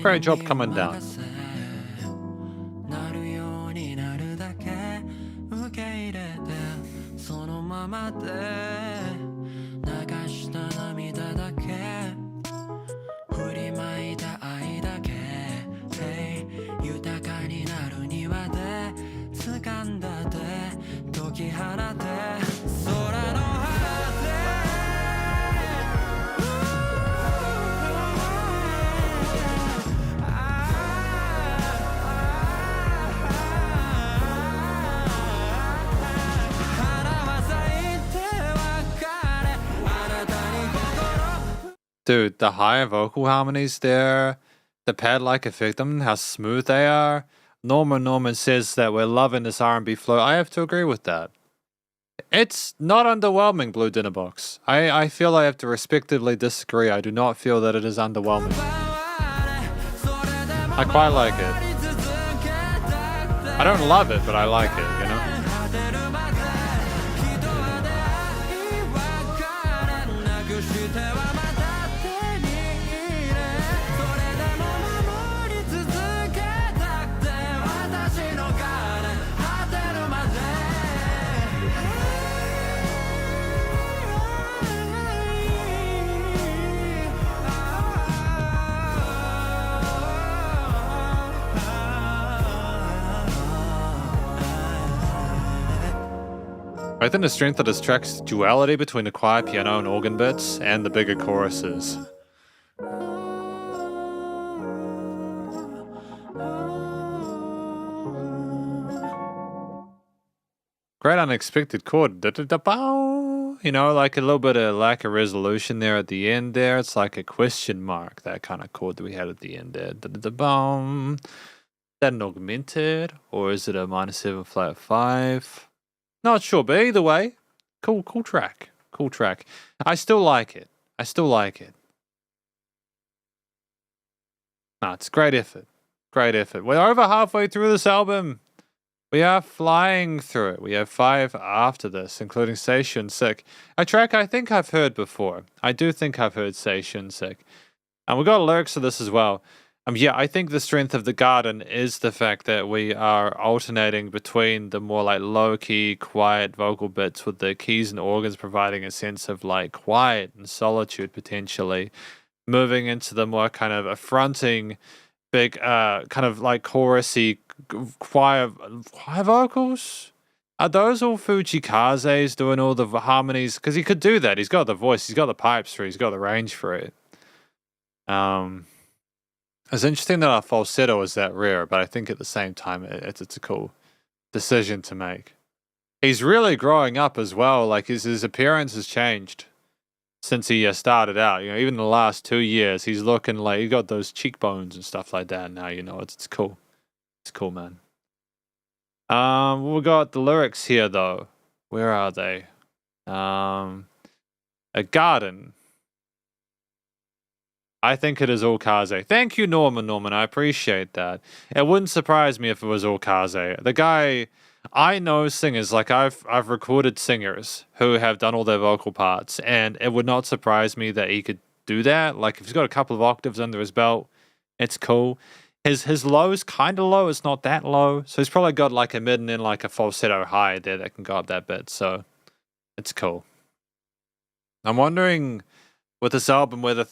Great job coming down. Dude, the higher vocal harmonies there, the pad-like effect, how smooth they are. Norman says that we're loving this R&B flow. I have to agree with that. It's not underwhelming, Blue Dinner Box. I feel I have to respectively disagree. I do not feel that it is underwhelming. I quite like it. I don't love it, but I like it, you know? I think the strength of this track's duality between the quiet piano and organ bits and the bigger choruses. Great unexpected chord. You know, like a little bit of lack of resolution there at the end there. It's like a question mark, that kind of chord that we had at the end there. Is that an augmented or is it a minor 7 flat 5? Not sure, but either way, cool track. Cool track. I still like it. No, it's great effort. We're over halfway through this album. We are flying through it. We have 5 after this, including Seishun Sick, a track I think I've heard before. I do think I've heard Seishun Sick. And we got lyrics to this as well. Yeah, I think the strength of The Garden is the fact that we are alternating between the more like low-key, quiet vocal bits with the keys and organs providing a sense of like quiet and solitude potentially, moving into the more kind of affronting, big, kind of like chorusy choir vocals. Are those all Fujikaze's doing all the harmonies? Because he could do that. He's got the voice, he's got the pipes for it, he's got the range for it. It's interesting that our falsetto is that rare, but I think at the same time it's a cool decision to make. He's really growing up as well. Like his appearance has changed since he started out. You know, even in the last 2 years, he's looking like he got those cheekbones and stuff like that. Now, you know, it's cool. It's cool, man. We got the lyrics here though. Where are they? A garden. I think it is all Kaze. Thank you, Norman. I appreciate that. It wouldn't surprise me if it was all Kaze. The guy, I know singers, like I've recorded singers who have done all their vocal parts, and it would not surprise me that he could do that. Like if he's got a couple of octaves under his belt, it's cool. His low is kind of low. It's not that low. So he's probably got like a mid and then like a falsetto high there that can go up that bit. So it's cool. I'm wondering with this album whether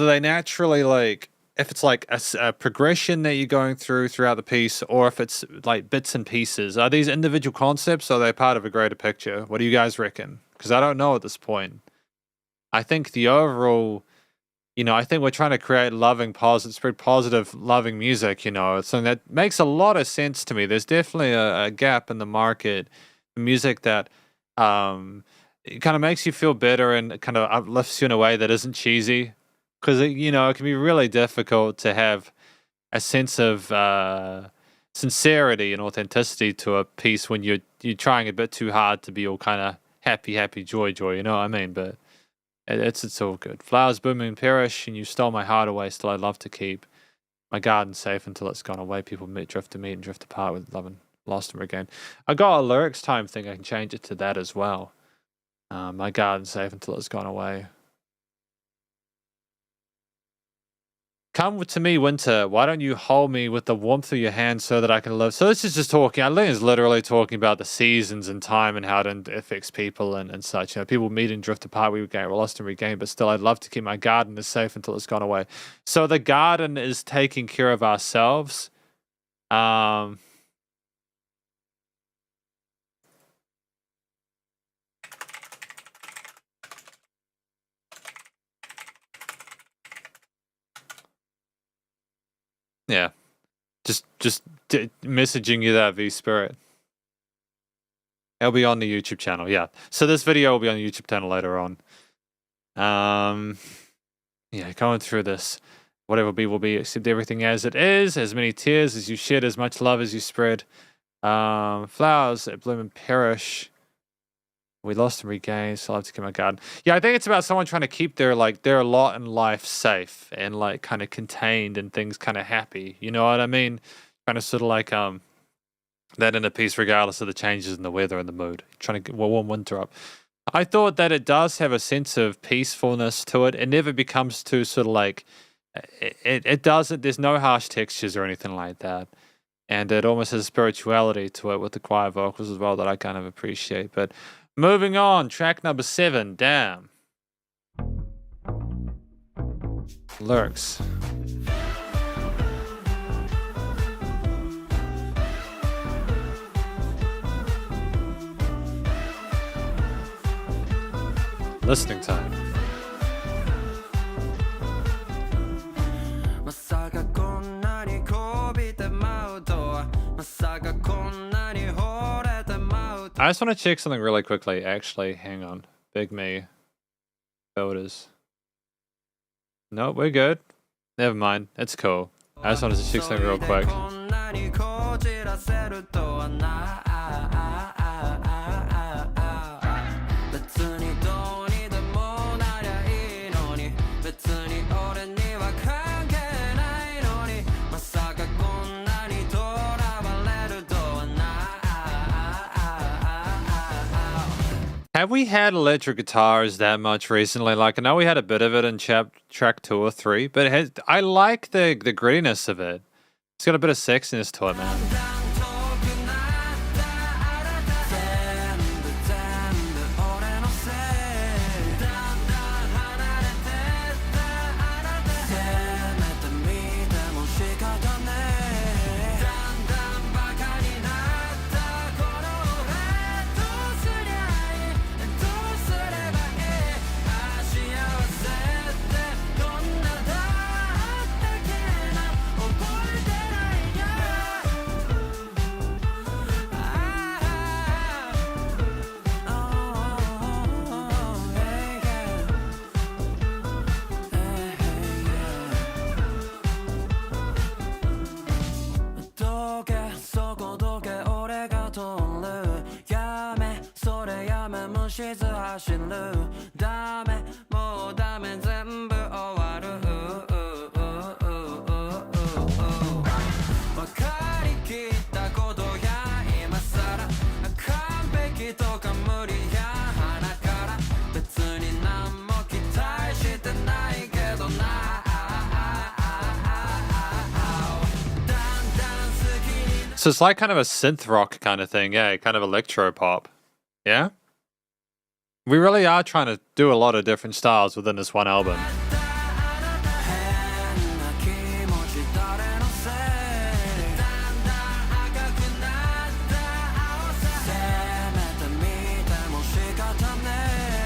they naturally like, if it's like a progression that you're going throughout the piece, or if it's like bits and pieces. Are these individual concepts, or are they part of a greater picture? What do you guys reckon? Because I don't know at this point. I think the overall, you know, I think we're trying to create spread positive, loving music, you know. It's something that makes a lot of sense to me. There's definitely a gap in the market, music that it kind of makes you feel better and kind of uplifts you in a way that isn't cheesy. Because, you know, it can be really difficult to have a sense of sincerity and authenticity to a piece when you're trying a bit too hard to be all kind of happy, joy, you know what I mean? But it's all good. Flowers bloom and perish, and you stole my heart away, still I'd love to keep my garden safe until it's gone away. People drift to meet and drift apart with love and lost and regained. I got a lyrics time thing, I can change it to that as well. My garden safe until it's gone away. Come to me, winter. Why don't you hold me with the warmth of your hand so that I can live? So this is just talking. I think it's literally talking about the seasons and time and how it affects people and such. You know, people meet and drift apart. We get lost and regain, but still, I'd love to keep my garden as safe until it's gone away. So the garden is taking care of ourselves. Yeah, just messaging you that, V Spirit. It'll be on the YouTube channel. Yeah, so this video will be on the YouTube channel later on. Yeah, going through this, whatever will be. Accept everything as it is. As many tears as you shed, as much love as you spread. Flowers that bloom and perish. We lost and regained, so I have to keep my garden. Yeah, I think it's about someone trying to keep their lot in life safe and like kind of contained and things kind of happy. You know what I mean? Kind of sort of like that inner peace regardless of the changes in the weather and the mood. Trying to warm winter up. I thought that it does have a sense of peacefulness to it. It never becomes too sort of like it doesn't. There's no harsh textures or anything like that. And it almost has a spirituality to it with the choir vocals as well that I kind of appreciate. But moving on, track number 7, Damn. Lyrics. Listening time.
まさかこんなにこびてまうとはまさかこんなに惚れてまうと
I just want to check something really quickly. Actually, hang on. Big me. Builders. No, we're good. Never mind. It's cool. I just wanted to check something real quick.
こんなにこじらせるとはな別にどうにでもなりゃいいのに別に俺には関係ないのにまさかこんなにとらわれるとはな
Have we had electric guitars that much recently? Like, I know we had a bit of it in track 2 or 3, but I like the grittiness of it. It's got a bit of sexiness to it, man.
遠くなったあなた全部俺のせいだんだん離れてったあなたせめて見ても仕方ねえだんだんバカになったこの俺どうすりゃいいどうすればいい幸せってどんなだったっけな覚えてないやどけそこどけ俺が通るやめそれやめ無視ず走るダメもうダメ全部終わる分かりきったことや今さら完璧とか無理や鼻から別に何も期待してないけどな
So it's like kind of a synth rock kind of thing, yeah, kind of electro pop. Yeah? We really are trying to do a lot of different styles within this one album.
変な気持ち誰のせいだんだん赤くなった青させめて見ても仕方ね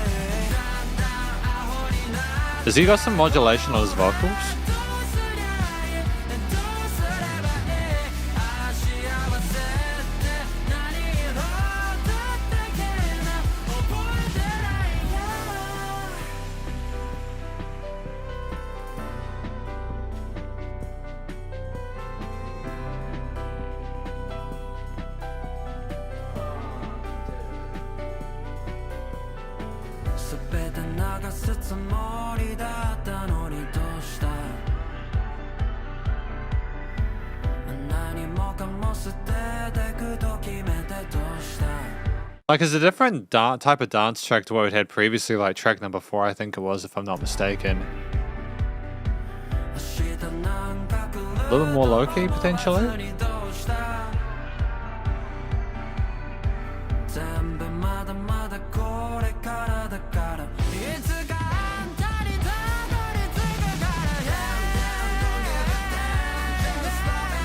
えだんだんアホになった
Has he got some modulation on his vocals?
どうすりゃいいどうすればいい幸せって何色だったっけな覚えてないや 全て流すつもりだったのにどうした何もかも捨ててくと決めてどうした
Like, it's a different type of dance track to what we'd had previously, like track number 4, I think it was, if I'm not mistaken.
明日なんか来る
A little more low-key, potentially?
にどうした全部まだまだこれからだからいつかあんたにたどり着くから Just follow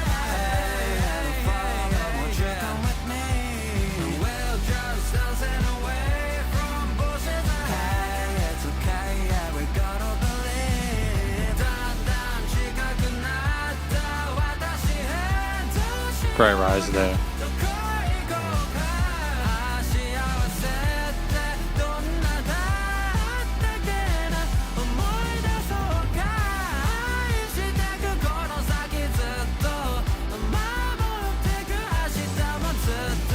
won't you come with me We'll just dancing away from bushes Hey it's okay yeah we gotta believe だんだん近くなった私へどうしよう
Great rise there.
どこ行こうか幸せってどんなだったっけな思い出そうか愛してくこの先ずっと守ってく明日もずっと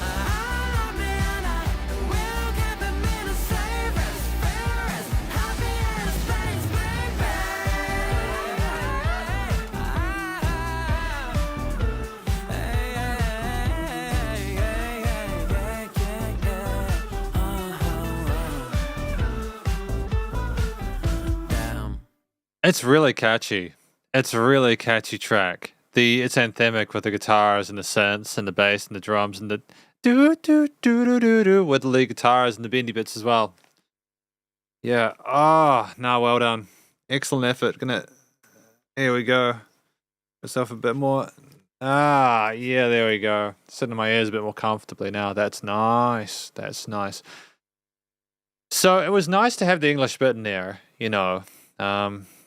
I'll be a night We'll keep it in the safest fairest happiest place baby Damn.
It's really catchy. It's a really catchy track. It's anthemic with the guitars and the synths and the bass and the drums and the do do do do do do with the lead guitars and the bendy bits as well. Yeah. Ah, well done. Excellent effort. Here we go. Myself a bit more. Ah, yeah, there we go. Sitting in my ears a bit more comfortably now. That's nice. That's nice. So it was nice to have the English bit in there,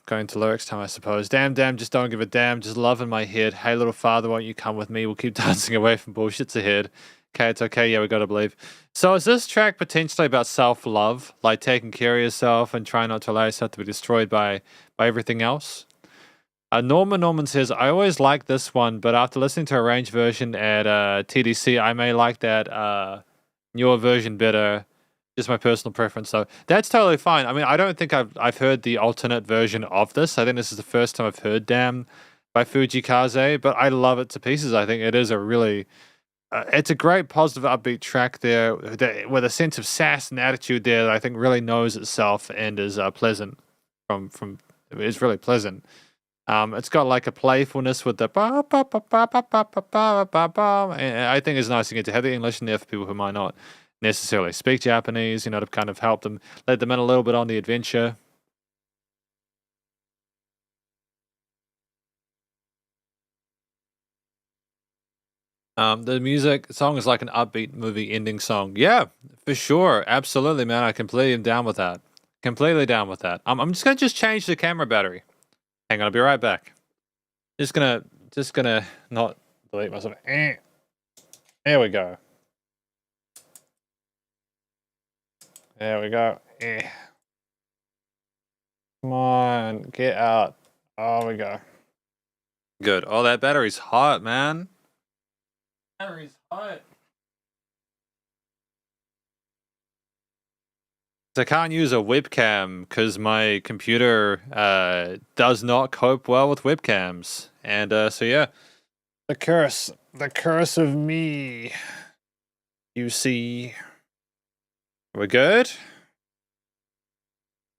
going to lyrics time, I suppose. Damn, damn, just don't give a damn. Just love in my head. Hey, little father, won't you come with me? We'll keep dancing away from bullshits ahead. Okay, it's okay. Yeah, we got to believe. So is this track potentially about self-love, like taking care of yourself and trying not to allow yourself to be destroyed by everything else? Norman says, I always like this one, but after listening to a arranged version at TDC, I may like that newer version better. Just my personal preference, so that's totally fine. I mean, I don't think I've heard the alternate version of this. I think this is the first time I've heard "Damn" by Fujikaze, but I love it to pieces. I think it is a really, it's a great positive, upbeat track there with a sense of sass and attitude there that I think really knows itself and is pleasant. It's really pleasant. It's got like a playfulness with the ba ba ba ba ba ba ba ba ba ba, and I think it's nice to get to have the English in there for people who might not necessarily speak Japanese, to kind of help them, let them in a little bit on the adventure. The song is like an upbeat movie ending song. Yeah, for sure. Absolutely, man. I completely am down with that. Completely down with that. I'm just gonna change the camera battery. Hang on, I'll be right back. Just gonna not delete myself. There we go. There we go. Come on, get out. Oh, we go. Good. Oh, that battery's hot, man. Battery's hot. I can't use a webcam because my computer does not cope well with webcams. And so yeah. The curse of me. You see. We're good?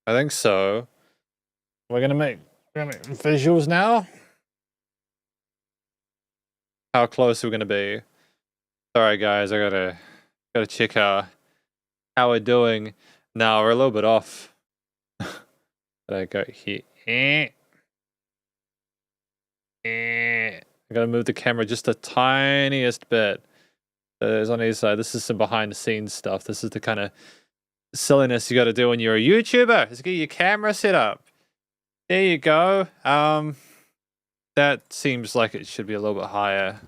I think so. We're gonna make visuals now. How close are we gonna be? Sorry guys, I gotta check how we're doing. Now we're a little bit off. I go here. I gotta move the camera just the tiniest bit. There's on either side. This is some behind the scenes stuff. This is the kind of silliness you got to do when you're a YouTuber. Is get your camera set up. There you go. That seems like it should be a little bit higher.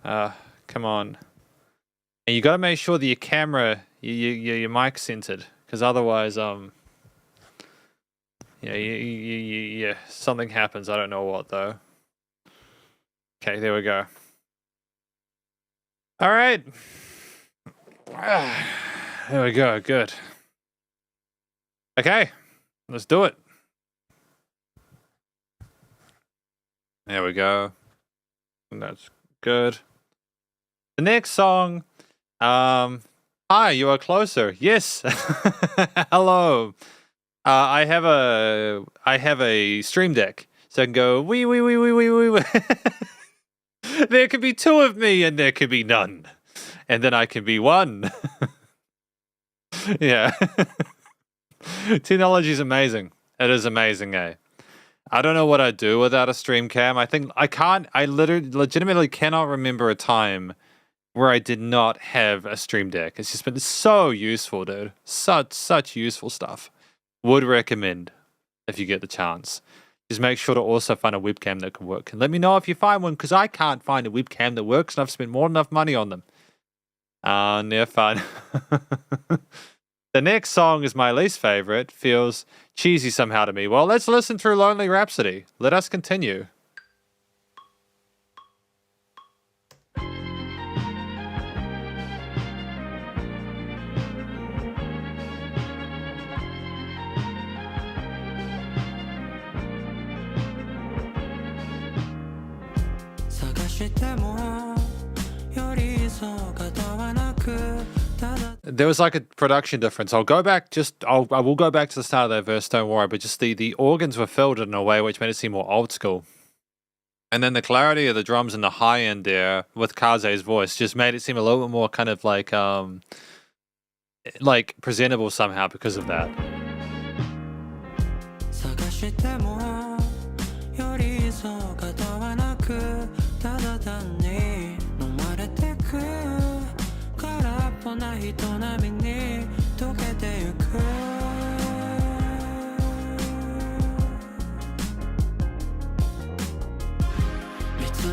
Come on. And you got to make sure that your camera, your mic's centered, because otherwise, something happens. I don't know what though. Okay, there we go. All right. There we go. Good. Okay. Let's do it. There we go. And that's good. The next song. Hi, you are closer. Yes. Hello. I have a Stream Deck, so I can go wee. There could be two of me, and there could be none, and then I can be one. Yeah. Technology is amazing. It is amazing, eh? I don't know what I'd do without a stream cam. I legitimately cannot remember a time where I did not have a Stream Deck. It's just been so useful, dude. Such useful stuff. Would recommend if you get the chance. Just make sure to also find a webcam that can work. And let me know if you find one, because I can't find a webcam that works, and I've spent more than enough money on them. Near fun. The next song is my least favorite. Feels cheesy somehow to me. Well, let's listen through Lonely Rhapsody. Let us continue. There was like a production difference. I will go back to the start of that verse, don't worry, but just the organs were filled in a way which made it seem more old school. And then the clarity of the drums in the high end there with Kaze's voice just made it seem a little bit more kind of like presentable somehow because of that.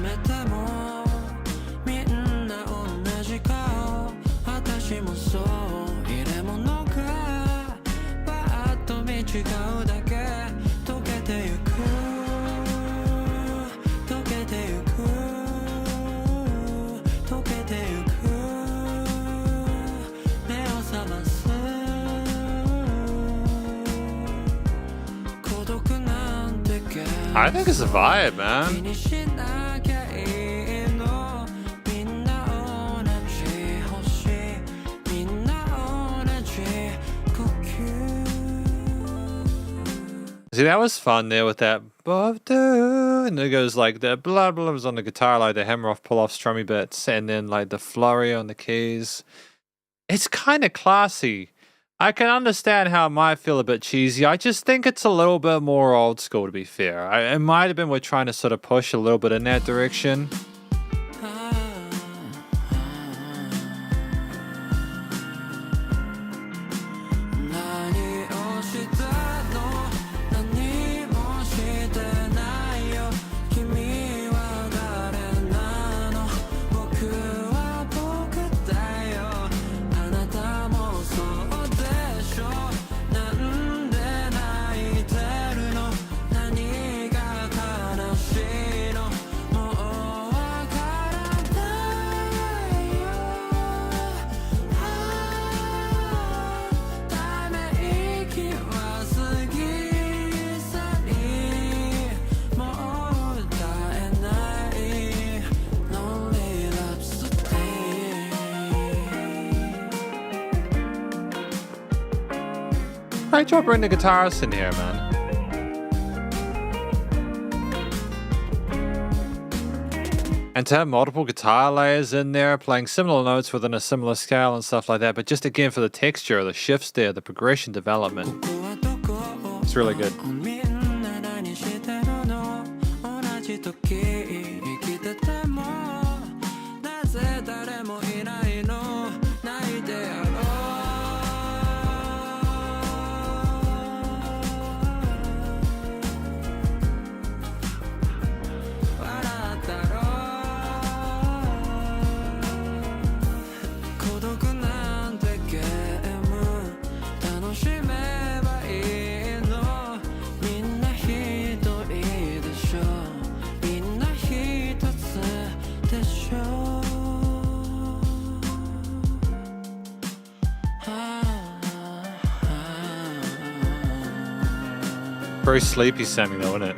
めてもみんな同じ顔私もそう入れ物がバーッと見違うだけ溶けてゆく溶けてゆく溶けてゆく目を覚ます
I think it's a vibe, man. See, that was fun there with that. And it goes like the blah blah was on the guitar, like the hammer off, pull off strummy bits, and then like the flurry on the keys. It's kind of classy. I can understand how it might feel a bit cheesy. I just think it's a little bit more old school, to be fair. It might have been we're trying to sort of push a little bit in that direction. Great job bringing the guitarist in here, man. And to have multiple guitar layers in there, playing similar notes within a similar scale and stuff like that, but just again for the texture, the shifts there, the progression development. It's really good. Very sleepy sounding though, isn't it?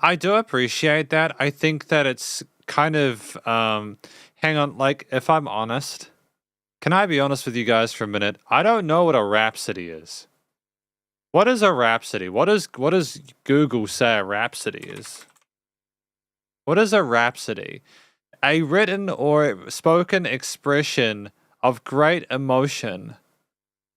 I do appreciate that. I think that it's kind of, hang on, like, if I'm honest, can I be honest with you guys for a minute? I don't know what a rhapsody is. What is a rhapsody? What does Google say a rhapsody is? What is a rhapsody? A written or spoken expression of great emotion.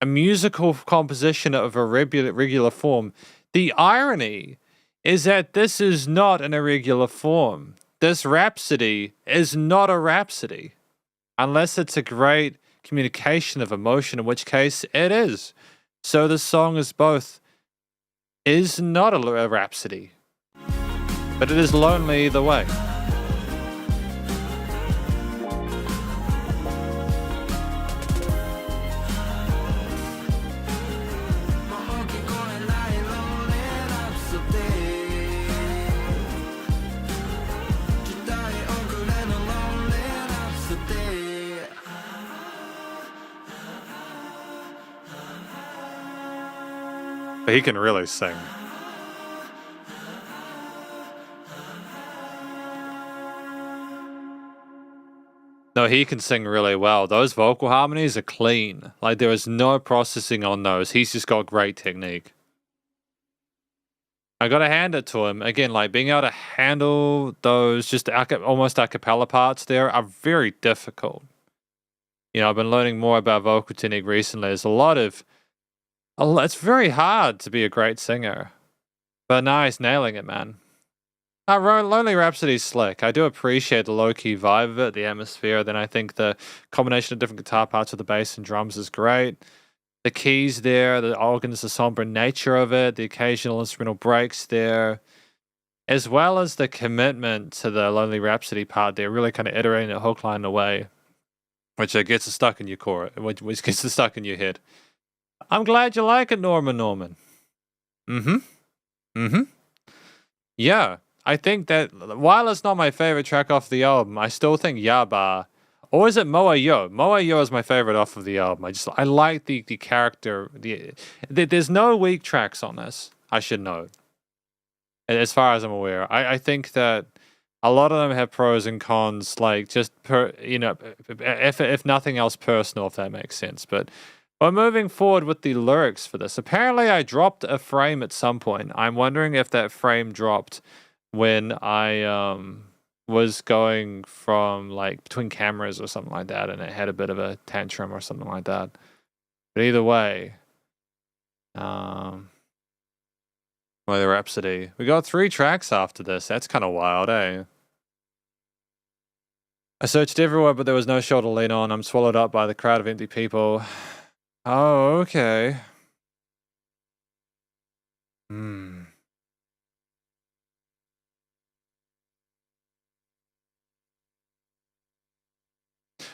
A musical composition of a regular form. The irony is that this is not an irregular form. This rhapsody is not a rhapsody. Unless it's a great communication of emotion, in which case it is. So the song is both. Is not a rhapsody. But it is lonely either way. But he can really sing. No, he can sing really well. Those vocal harmonies are clean. Like, there is no processing on those. He's just got great technique. I gotta hand it to him. Again, like, being able to handle those just almost a cappella parts there are very difficult. You know, I've been learning more about vocal technique recently. There's it's very hard to be a great singer. But now he's nailing it, man. Lonely Rhapsody's slick. I do appreciate the low-key vibe of it, the atmosphere. Then I think the combination of different guitar parts with the bass and drums is great. The keys there, the organs, the somber nature of it, the occasional instrumental breaks there, as well as the commitment to the Lonely Rhapsody part there, really kind of iterating the hook line away, which gets it stuck in your core, which gets it stuck in your head. I'm glad you like it, Norman. Yeah. I think that while it's not my favorite track off the album, I still think Yaba, or is it Moa Yo? Moa Yo is my favorite off of the album. I like the character. There's no weak tracks on this. I should note, as far as I'm aware. I think that a lot of them have pros and cons, like just if nothing else personal, if that makes sense. But we're moving forward with the lyrics for this. Apparently, I dropped a frame at some point. I'm wondering if that frame dropped when I was going from like between cameras or something like that, and it had a bit of a tantrum or something like that. But either way, the Rhapsody. We got 3 tracks after this. That's kind of wild, eh? I searched everywhere, but there was no shoulder to lean on. I'm swallowed up by the crowd of empty people. Oh, okay.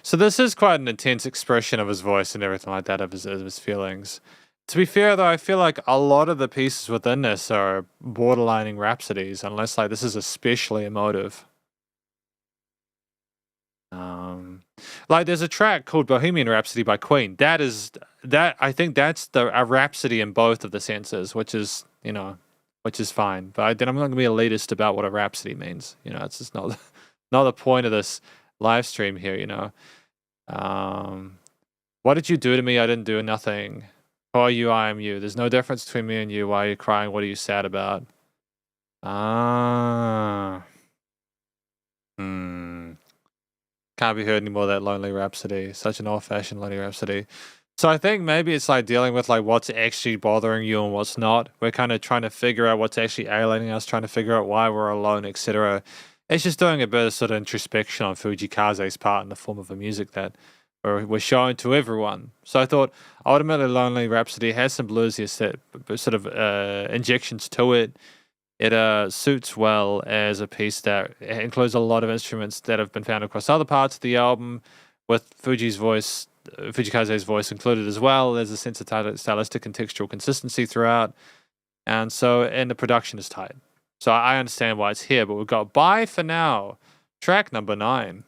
So this is quite an intense expression of his voice and everything like that, of his feelings. To be fair, though, I feel like a lot of the pieces within this are borderlining rhapsodies, unless like this is especially emotive. Like there's a track called Bohemian Rhapsody by Queen. I think that's a rhapsody in both of the senses, which is fine. But then I'm not gonna be elitist about what a rhapsody means. It's just not the point of this live stream here. What did you do to me? I didn't do nothing. Who are you? I am you. There's no difference between me and you. Why are you crying? What are you sad about? Can't be heard anymore, that Lonely Rhapsody. Such an old-fashioned Lonely Rhapsody. So I think maybe it's like dealing with like what's actually bothering you and what's not. We're kind of trying to figure out what's actually alienating us, trying to figure out why we're alone, etc. It's just doing a bit of sort of introspection on Fujikaze's part in the form of a music that we're showing to everyone. So I thought ultimately Lonely Rhapsody has some bluesy sort of injections to it. It suits well as a piece that includes a lot of instruments that have been found across other parts of the album, with Fujikaze's voice included as well. There's a sense of stylistic and textural consistency throughout, and the production is tight. So I understand why it's here, but we've got Bye For Now, track number 9.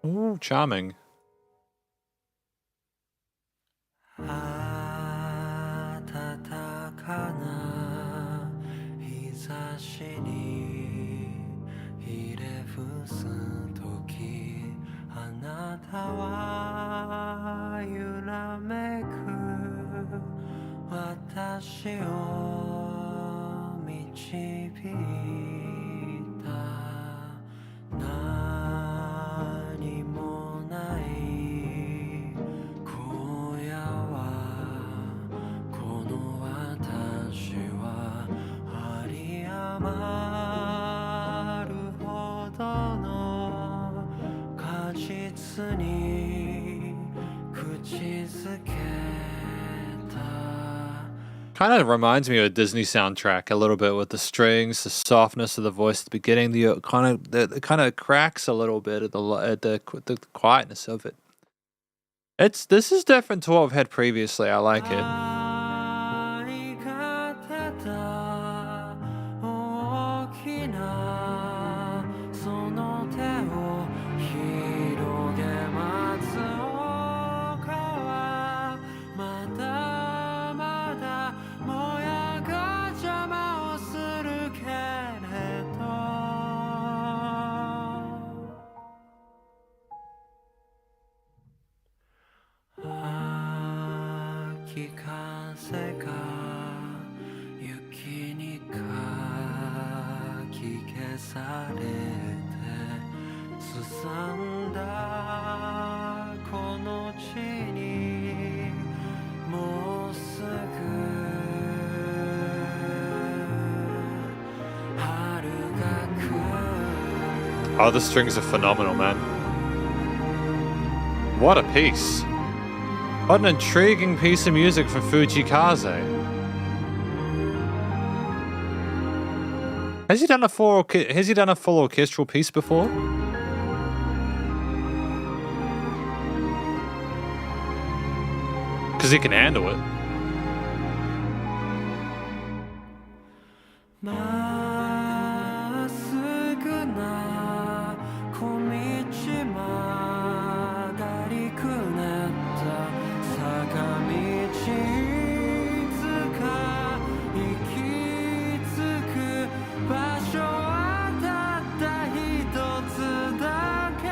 Ooh, charming.
暖かな日差しにひれ伏す時あなたは揺らめく私を導いた何もない荒野はこの私は有り余るほどの果実に口づけた
Kind of reminds me of a Disney soundtrack a little bit with the strings, the softness of the voice at the beginning, the kind of cracks a little bit at the quietness of it. This is different to what we've had previously. I like it.
愛が出た大きなその手を広げ待つ丘はまだまだもやが邪魔をするけれど秋風が雪にかき消されてすさんだこの地にもうすぐ春が来る
Oh, the strings are phenomenal, man. What a piece. What an intriguing piece of music for Fuji Kaze. Has he done a full orchestral piece before? Because he can handle it.
まっすぐな小道曲がりくねった坂道いつか行き着く場所はたった一つだけ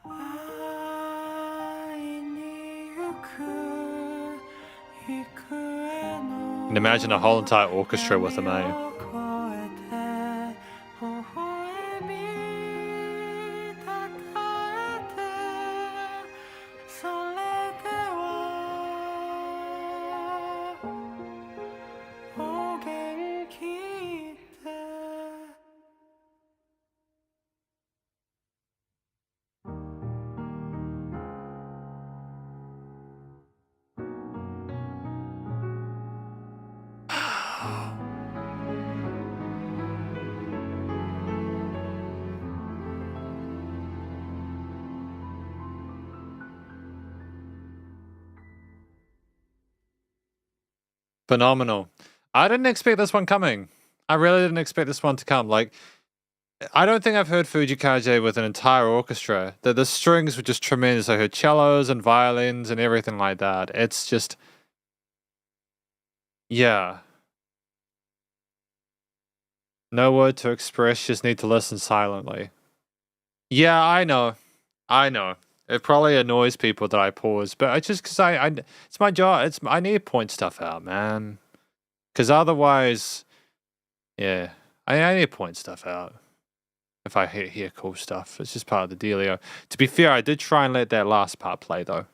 会いに行く
And imagine a whole entire orchestra with him, eh? Phenomenal. I didn't expect this one coming. I really didn't expect this one to come. Like, I don't think I've heard Fuji Kaze with an entire orchestra. The strings were just tremendous. I heard cellos and violins and everything like that. It's just, yeah. No word to express, just need to listen silently. Yeah, I know. It probably annoys people that I pause, but it's just because it's my job. I need to point stuff out, man. Because otherwise, yeah, I need to point stuff out. If I hear cool stuff, it's just part of the dealio. To be fair, I did try and let that last part play, though.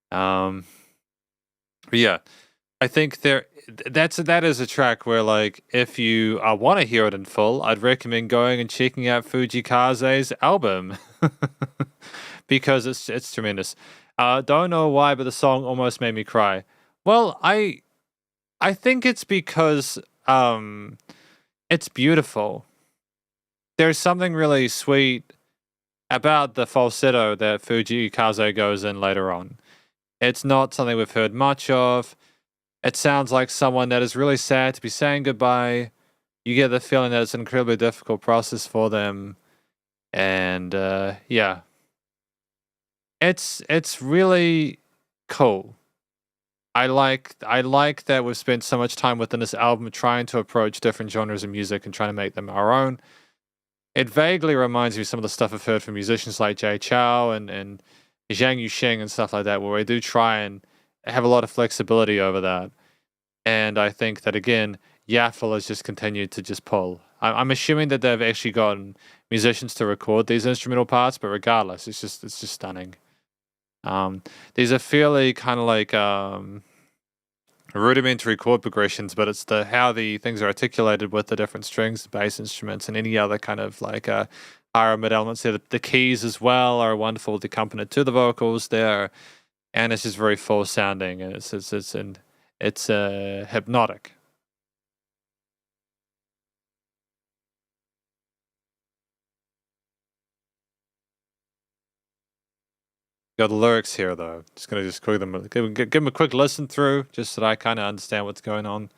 But yeah, I think that is a track where, like, if you want to hear it in full, I'd recommend going and checking out Fuji Kaze's album because it's tremendous. Don't know why, but the song almost made me cry. Well, I think it's because it's beautiful. There's something really sweet about the falsetto that Fuji Kaze goes in later on. It's not something we've heard much of. It sounds like someone that is really sad to be saying goodbye. You get the feeling that it's an incredibly difficult process for them. And yeah. It's really cool. I like that we've spent so much time within this album trying to approach different genres of music and trying to make them our own. It vaguely reminds me of some of the stuff I've heard from musicians like Jay Chou and Zhang Yuxing and stuff like that, where we do try and have a lot of flexibility over that. And I think that, again, Yaffle has just continued to just pull. I'm assuming that they've actually gotten musicians to record these instrumental parts, but regardless, it's just stunning. These are fairly kind of like rudimentary chord progressions, but it's how the things are articulated with the different strings, bass instruments, and any other kind of like higher mid elements there. The keys as well are a wonderful accompaniment to the vocals there, and it's just very full sounding, and it's hypnotic. Got the lyrics here though. Just gonna give them a quick listen through, just so that I kind of understand what's going on.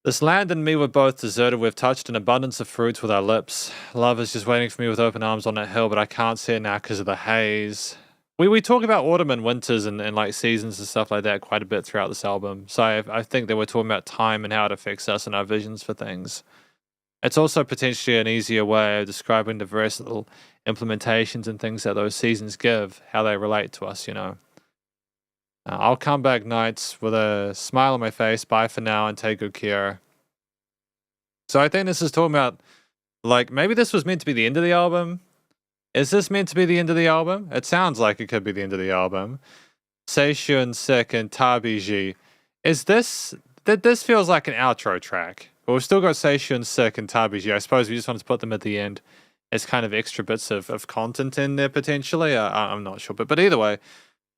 This land and me were both deserted. We've touched an abundance of fruits with our lips. Love is just waiting for me with open arms on that hill, but I can't see it now because of the haze. We talk about autumn and winters and like seasons and stuff like that quite a bit throughout this album. So I think that we're talking about time and how it affects us and our visions for things. It's also potentially an easier way of describing the various little implementations and things that those seasons give, how they relate to us, you know. I'll come back nights with a smile on my face. Bye for now and take good care. So I think this is talking about, like, maybe this was meant to be the end of the album. Is this meant to be the end of the album? It sounds like it could be the end of the album. Seishun Sek and Tabiji. This feels like an outro track. But we've still got Seishun Sek and Tabiji. I suppose we just wanted to put them at the end as kind of extra bits of content in there potentially. I'm not sure. But either way,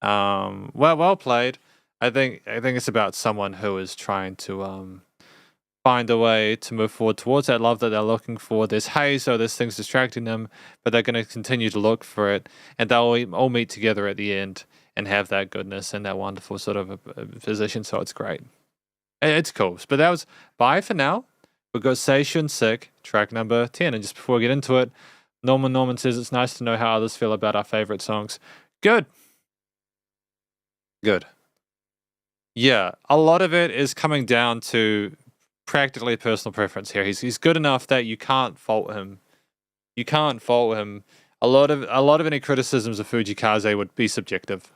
well played. I think it's about someone who is trying to find a way to move forward towards that love that they're looking for. There's haze, so there's things distracting them, but they're going to continue to look for it, and they'll all meet together at the end and have that goodness and that wonderful sort of a position. So it's great. It's cool. But that was bye for now. We've got Seishun Sek, track number 10. And just before we get into it, Norman says it's nice to know how others feel about our favorite songs. Good. Yeah, a lot of it is coming down to practically personal preference here. He's good enough that you can't fault him. A lot of any criticisms of Fujikaze would be subjective.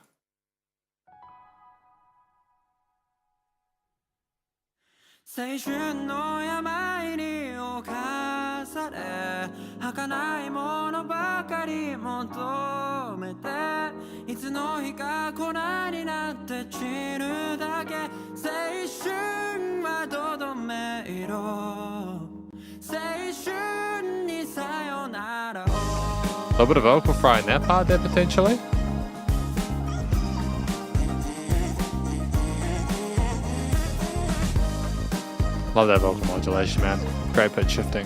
青春の病に侵され儚いものばかり求めていつの日か粉になって散るだけ青春はどどめ色青春にさよならを
A little bit of vocal fry in that part there potentially. Love that vocal modulation, man. Great pitch shifting.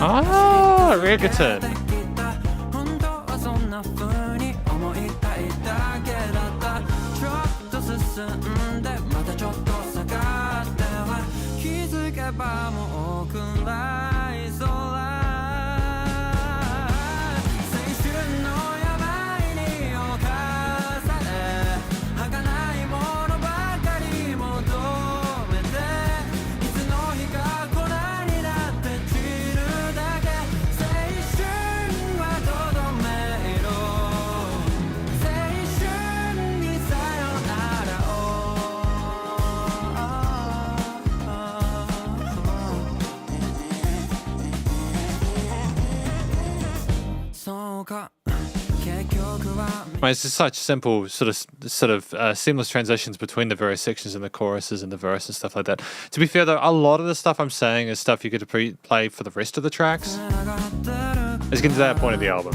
Ah, reggaeton. It's just such simple sort of seamless transitions between the various sections and the choruses and the verse and stuff like that. To be fair though, a lot of the stuff I'm saying is stuff you get to play for the rest of the tracks. Let's get to that point of the album.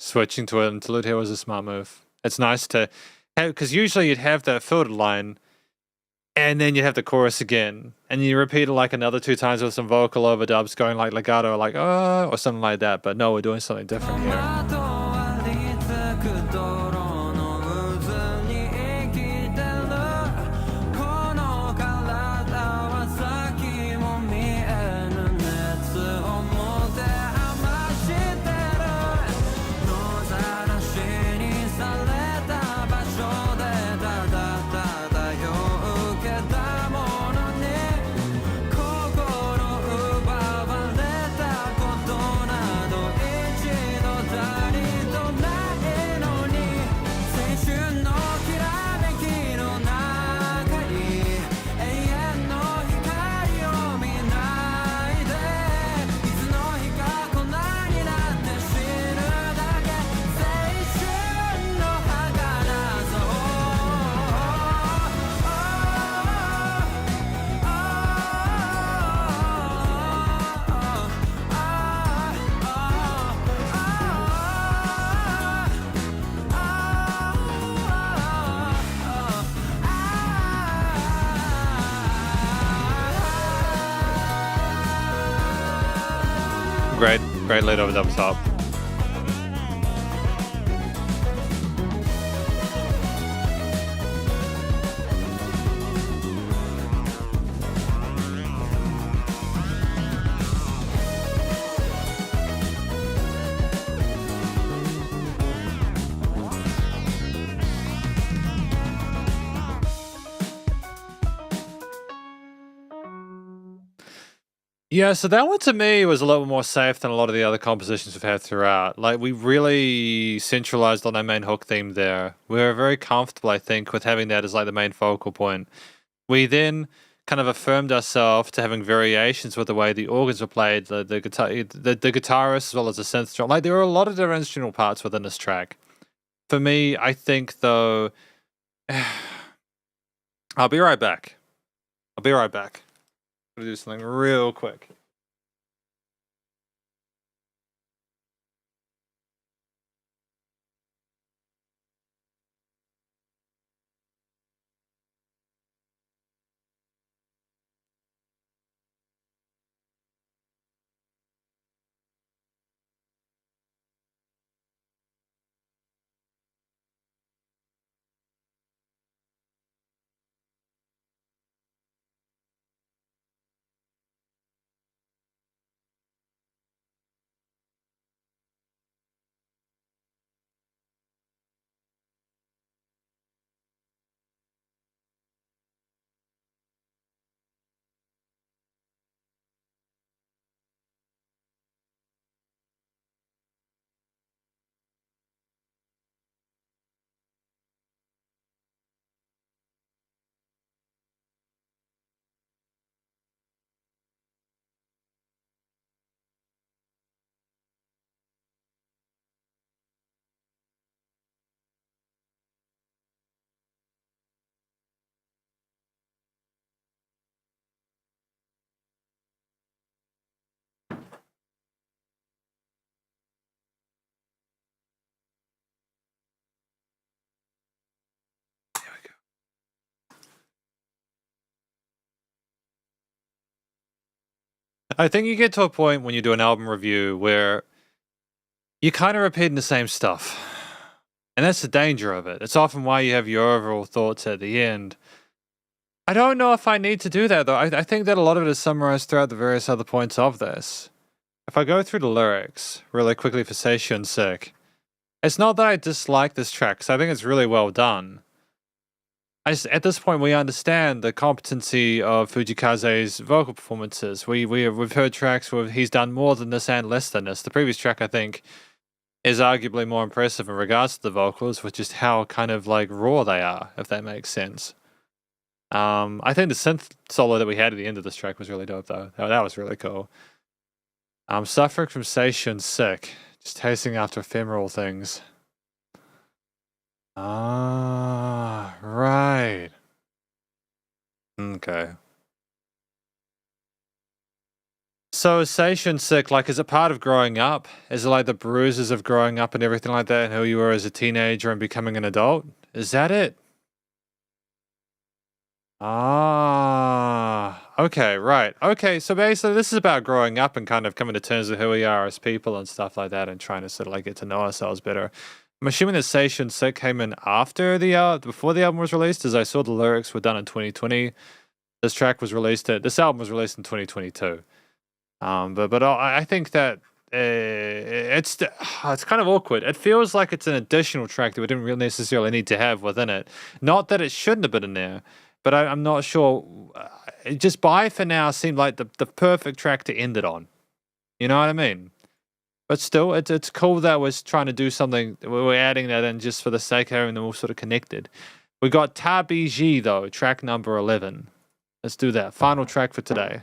switching to an interlude here was a smart move. It's nice to have, because usually you'd have that filtered line and then you have the chorus again, and you repeat it like another 2 times with some vocal overdubs going like legato, like oh, or something like that. But no, we're doing something different here. Great lead over double top. Yeah, so that one to me was a little more safe than a lot of the other compositions we've had throughout. Like, we really centralized on our main hook theme there. We were very comfortable, I think, with having that as like the main focal point. We then kind of affirmed ourselves to having variations with the way the organs were played, the guitar, the guitarist as well as the synth drum. Like, there were a lot of different instrumental parts within this track. For me, I think though, I'll be right back. I'll be right back. I'm gonna do something real quick. I think you get to a point when you do an album review where you're kind of repeating the same stuff. And that's the danger of it. It's often why you have your overall thoughts at the end. I don't know if I need to do that, though. I think that a lot of it is summarized throughout the various other points of this. If I go through the lyrics really quickly for Seishun Sick, it's not that I dislike this track, because I think it's really well done. At this point, we understand the competency of Fujikaze's vocal performances. We've heard tracks where he's done more than this and less than this. The previous track, I think, is arguably more impressive in regards to the vocals, with just how kind of like raw they are, if that makes sense. I think the synth solo that we had at the end of this track was really dope, though. That was really cool. Suffering from Seishun Sick, just chasing after ephemeral things. Ah, right. Okay. So is Seishun sick? Like, is it part of growing up? Is it like the bruises of growing up and everything like that, and who you were as a teenager and becoming an adult? Is that it? Ah, okay, right. Okay, so basically, this is about growing up and kind of coming to terms with who we are as people and stuff like that, and trying to sort of like get to know ourselves better. I'm assuming that Seishun Sick came in after before the album was released, as I saw the lyrics were done in 2020. This album was released in 2022. But I think that it's kind of awkward. It feels like it's an additional track that we didn't really necessarily need to have within it. Not that it shouldn't have been in there, but I'm not sure. Just Bye for Now seemed like the perfect track to end it on. You know what I mean? But still, it's cool that we're trying to do something. We're adding that in just for the sake of having them all sort of connected. We got Tabiji though, track number 11. Let's do that. Final track for today.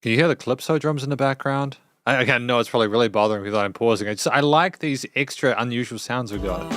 Can you hear the Calypso drums in the background? Again, no, it's probably really bothering me that I'm pausing. I like these extra unusual sounds we got.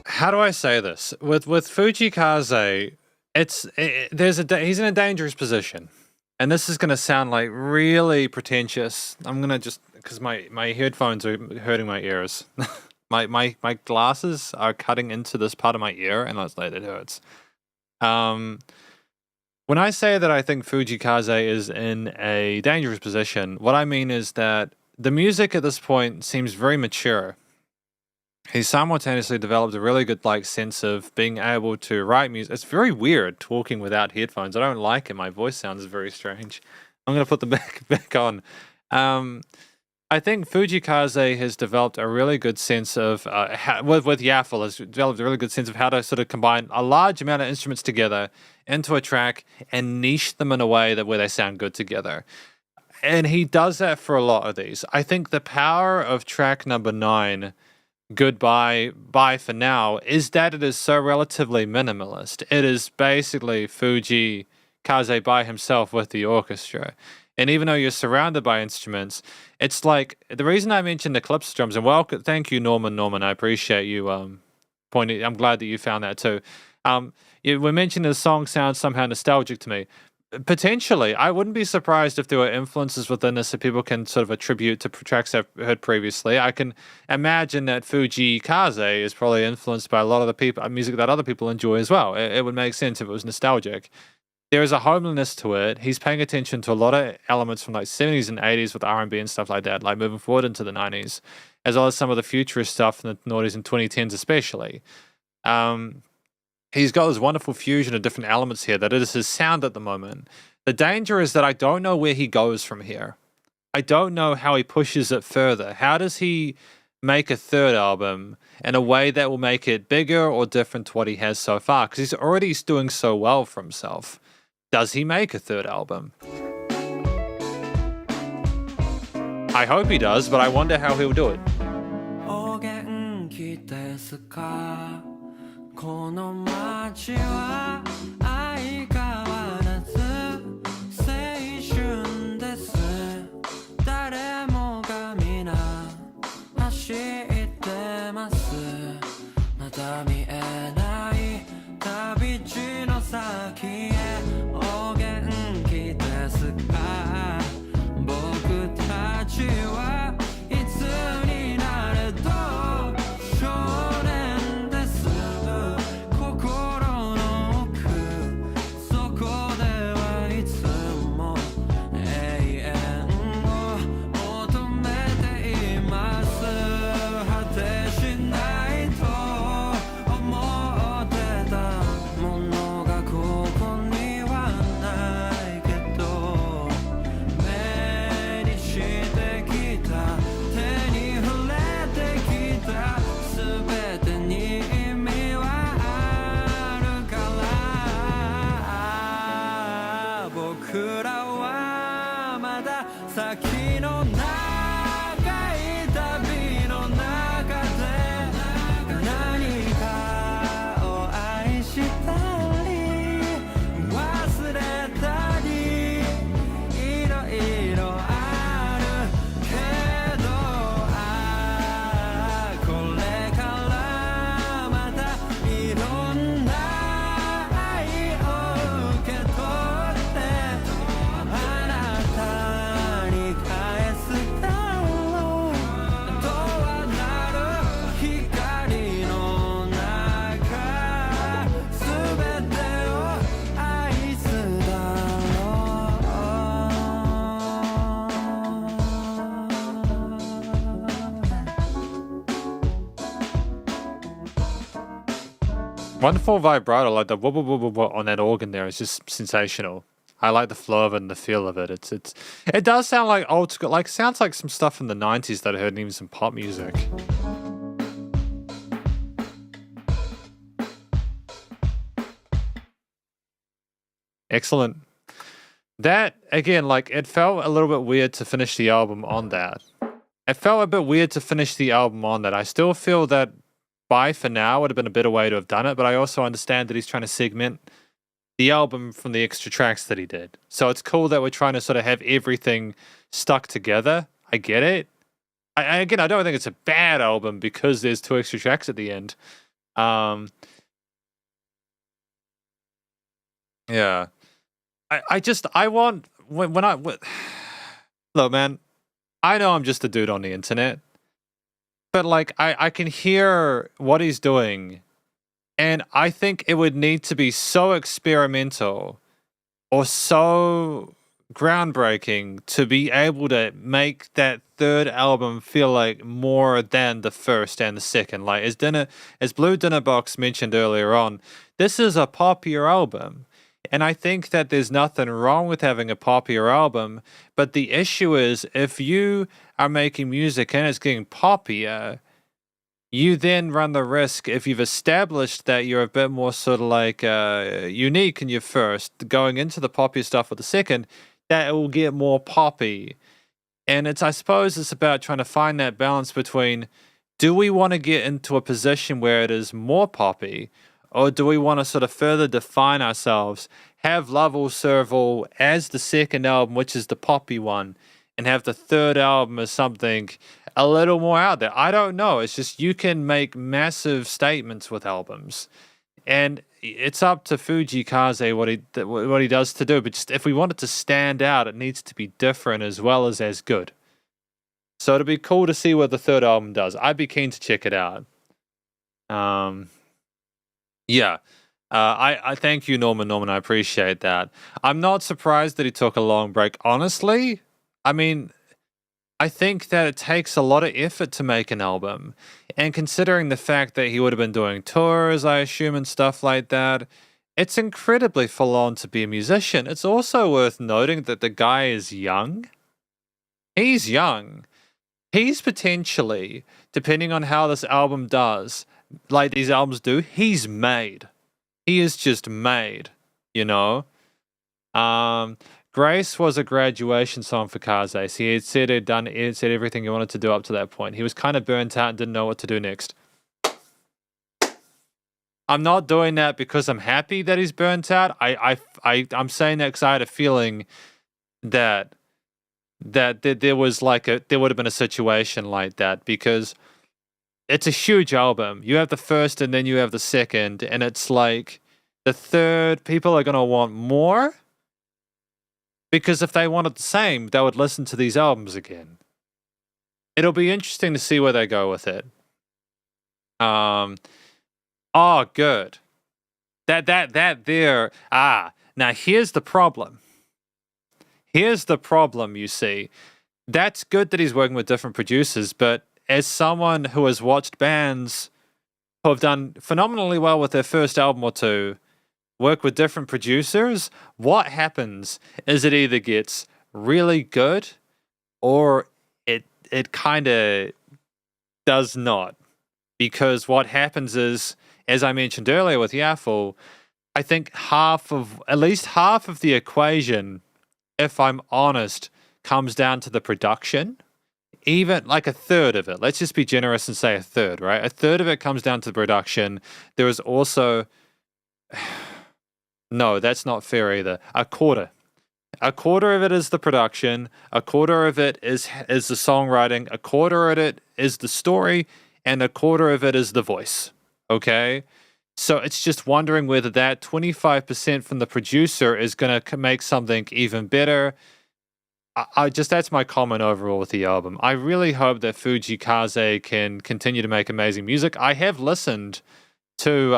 How do I say this? With Fujii Kaze, he's in a dangerous position, and this is going to sound like really pretentious. I'm gonna just because my headphones are hurting my ears. my glasses are cutting into this part of my ear, and it hurts. When I say that I think Fujii Kaze is in a dangerous position, what I mean is that the music at this point seems very mature. He simultaneously developed a really good sense of being able to write music. It's very weird talking without headphones. I don't like it. My voice sounds very strange. I'm going to put them back on. I think Fujii Kaze has developed a really good sense of, with Yaffle, has developed a really good sense of how to sort of combine a large amount of instruments together into a track and niche them in a way where they sound good together. And he does that for a lot of these. I think the power of track number 9, Goodbye, Bye for Now, is that it is so relatively minimalist. It is basically Fujii Kaze by himself with the orchestra. And even though you're surrounded by instruments, it's like the reason I mentioned the Calypso drums, and thank you, Norman. I appreciate you pointing. I'm glad that you found that too. We mentioned the song sounds somehow nostalgic to me. Potentially, I wouldn't be surprised if there were influences within this that people can sort of attribute to tracks I've heard previously. I can imagine that Fujii Kaze is probably influenced by a lot of the music that other people enjoy as well. It would make sense if it was nostalgic. there is a homeliness to it. He's paying attention to a lot of elements from like 70s and 80s with R&B and stuff like that, like moving forward into the 90s, as well as some of the futurist stuff in the noughties and 2010s especially. He's got this wonderful fusion of different elements here that is his sound at the moment. The danger is that I don't know where he goes from here. I don't know how he pushes it further. How does he make a third album in a way that will make it bigger or different to what he has so far? Because he's already doing so well for himself. Does he make a third album? I hope he does, but I wonder how he'll do it.
お元気ですかこの街は相変わらず青春です誰もが皆走ってますまだ見えない旅路の先へお元気ですか僕たちはいつになれど少年です心の奥そこではいつも永遠を求めています果てしないと思ってたものがここにはないけど目にしてきた手に触れてきた全てに意味はあるから僕らはまだ先の長い旅の中で何かを愛したり忘れたりいろいろあるけどこれからまたいろんな愛を受け取ってあなたに返すだろうとはなる光の中全てを愛すだ
Wonderful vibrato, like the wah, wah, wah, wah, wah on that organ there is just sensational. I like the flow of it and the feel of it. It does sound like old school, like sounds like some stuff from the 90s that I heard, and even some pop music. Excellent. That again, like it felt a little bit weird to finish the album on that. It felt a bit weird to finish the album on that. I still feel that Bye for Now would have been a better way to have done it, but I also understand that he's trying to segment the album from the extra tracks that he did. So it's cool that we're trying to sort of have everything stuck together. I get it. Again, I don't think it's a bad album because there's 2 extra tracks at the end. Yeah. I want look, man, I know I'm just a dude on the internet, but like I can hear what he's doing, and I think it would need to be so experimental or so groundbreaking to be able to make that third album feel like more than the first and the second. Like as Blue Dinner Box mentioned earlier on, this is a poppier album. And I think that there's nothing wrong with having a poppier album, but the issue is if you are making music and it's getting poppier, you then run the risk, if you've established that you're a bit more sort of like unique in your first, going into the poppier stuff with the second, that it will get more poppy. And I suppose it's about trying to find that balance between, do we want to get into a position where it is more poppy, or do we want to sort of further define ourselves, have Love Will Serve All as the second album, which is the poppy one, and have the third album as something a little more out there? I don't know. It's just you can make massive statements with albums. And it's up to Fuji Kaze what he does to do. But just if we want it to stand out, it needs to be different as well as good. So it'd be cool to see what the third album does. I'd be keen to check it out. Yeah. I thank you, Norman. Norman, I appreciate that. I'm not surprised that he took a long break. Honestly, I mean, I think that it takes a lot of effort to make an album. And considering the fact that he would have been doing tours, I assume, and stuff like that, it's incredibly full on to be a musician. It's also worth noting that the guy is young. He's young. He's potentially, depending on how this album does, like these albums do, he's made. He is just made, you know? Grace was a graduation song for Kaze. He had said he'd said everything he wanted to do up to that point. He was kind of burnt out and didn't know what to do next. I'm not doing that because I'm happy that he's burnt out. I'm saying that because I had a feeling that there was there would have been a situation like that, because it's a huge album. You have the first and then you have the second, and it's like the third, people are going to want more. Because if they wanted the same, they would listen to these albums again. It'll be interesting to see where they go with it. Oh, good. That there. Now here's the problem. Here's the problem, you see. That's good that he's working with different producers, but as someone who has watched bands who have done phenomenally well with their first album or two work with different producers, what happens is it either gets really good or it kind of does not. Because what happens is, as I mentioned earlier with Yaffle, I think at least half of the equation, if I'm honest, comes down to the production. Even like a third of it. Let's just be generous and say a third, right? A third of it comes down to the production. There is also... No, that's not fair either. A quarter. A quarter of it is the production. A quarter of it is the songwriting. A quarter of it is the story. And a quarter of it is the voice. Okay? So it's just wondering whether that 25% from the producer is going to make something even better. That's my comment overall with the album. I really hope that Fujii Kaze can continue to make amazing music. I have listened to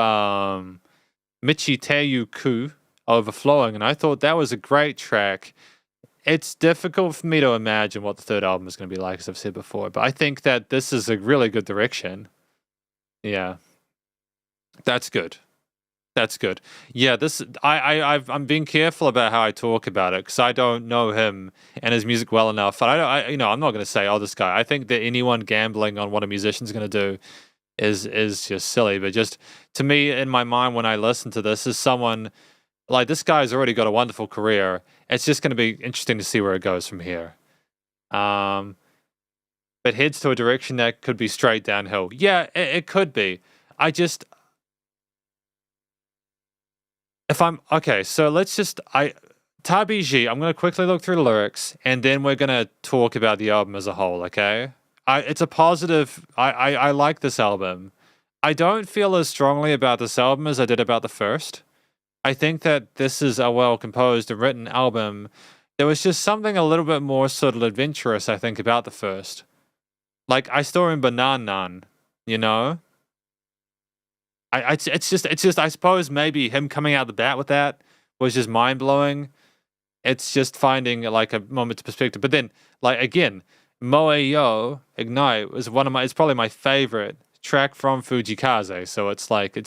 Michiteyu Ku, Overflowing, and I thought that was a great track. It's difficult for me to imagine what the third album is going to be like, as I've said before, but I think that this is a really good direction. Yeah. That's good. That's good. Yeah, I'm being careful about how I talk about it because I don't know him and his music well enough. And I'm not going to say, oh, this guy. I think that anyone gambling on what a musician's going to do is just silly. But just to me, in my mind, when I listen to this, is someone like this guy's already got a wonderful career. It's just going to be interesting to see where it goes from here. But heads to a direction that could be straight downhill. Yeah, it could be. If I'm okay, so let's just Tabiji, I'm gonna quickly look through the lyrics and then we're gonna talk about the album as a whole, okay? It's a positive. I like this album. I don't feel as strongly about this album as I did about the first. I think that this is a well composed and written album. There was just something a little bit more sort of adventurous, I think, about the first. Like I still remember Nan Nan, you know? It's just I suppose maybe him coming out the bat with that was just mind blowing. It's just finding like a moment of perspective. But then, like again, Moe Yo Ignite was it's probably my favorite track from Fujii Kaze. So it's like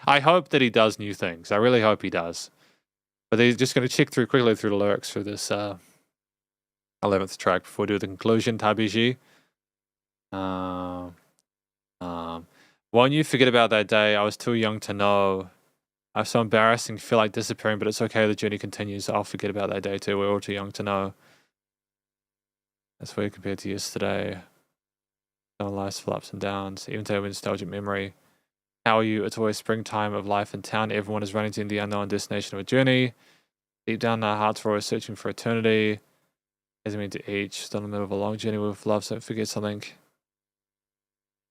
I hope that he does new things. I really hope he does. But they're just gonna check quickly through the lyrics for this 11th track before we do the conclusion, Tabiji. Won't you forget about that day? I was too young to know. I'm so embarrassing, feel like disappearing, but it's okay. The journey continues. I'll forget about that day too. We're all too young to know. That's weird compared to yesterday. Our lives full ups and downs. Even today, with nostalgic memory. How are you? It's always springtime of life in town. Everyone is running to the unknown destination of a journey. Deep down, our hearts are always searching for eternity. As I mean to each, still in the middle of a long journey with love, so don't forget something.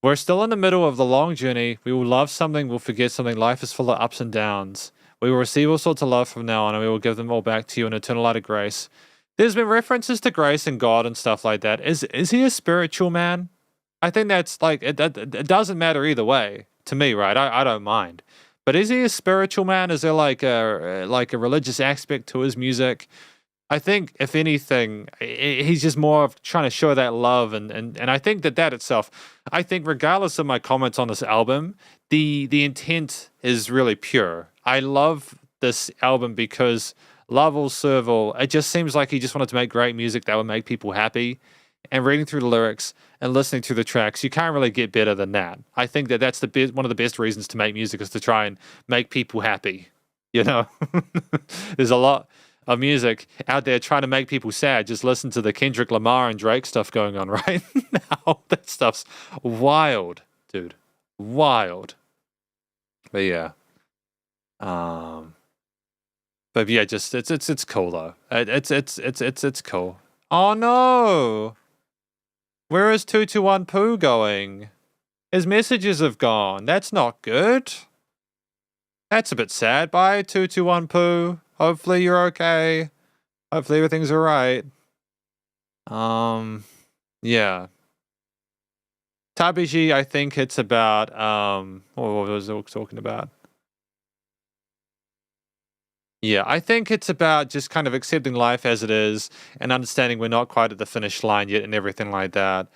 We're still in the middle of the long journey. We will love something, we'll forget something. Life is full of ups and downs. We will receive all sorts of love from now on, and we will give them all back to you in eternal light of grace. There's been references to grace and God and stuff like that. Is he a spiritual man? I think that's like, it doesn't matter either way, to me, right? I don't mind. But is he a spiritual man? Is there like a religious aspect to his music? I think, if anything, he's just more of trying to show that love, and I think that itself, I think, regardless of my comments on this album, the intent is really pure. I love this album because Love Will Serve All. It just seems like he just wanted to make great music that would make people happy. And reading through the lyrics and listening to the tracks, you can't really get better than that. I think that's one of the best reasons to make music is to try and make people happy. You know, there's a lot of music out there trying to make people sad. Just listen to the Kendrick Lamar and Drake stuff going on right now. That stuff's wild, dude. Wild. But yeah. But yeah, just it's cool though. It's cool. Oh no. Where is 221 Pooh going? His messages have gone. That's not good. That's a bit sad. Bye, 221 Pooh. Hopefully you're okay. Hopefully everything's alright. Yeah. Tabiji, I think it's about what was I talking about? Yeah, I think it's about just kind of accepting life as it is and understanding we're not quite at the finish line yet and everything like that.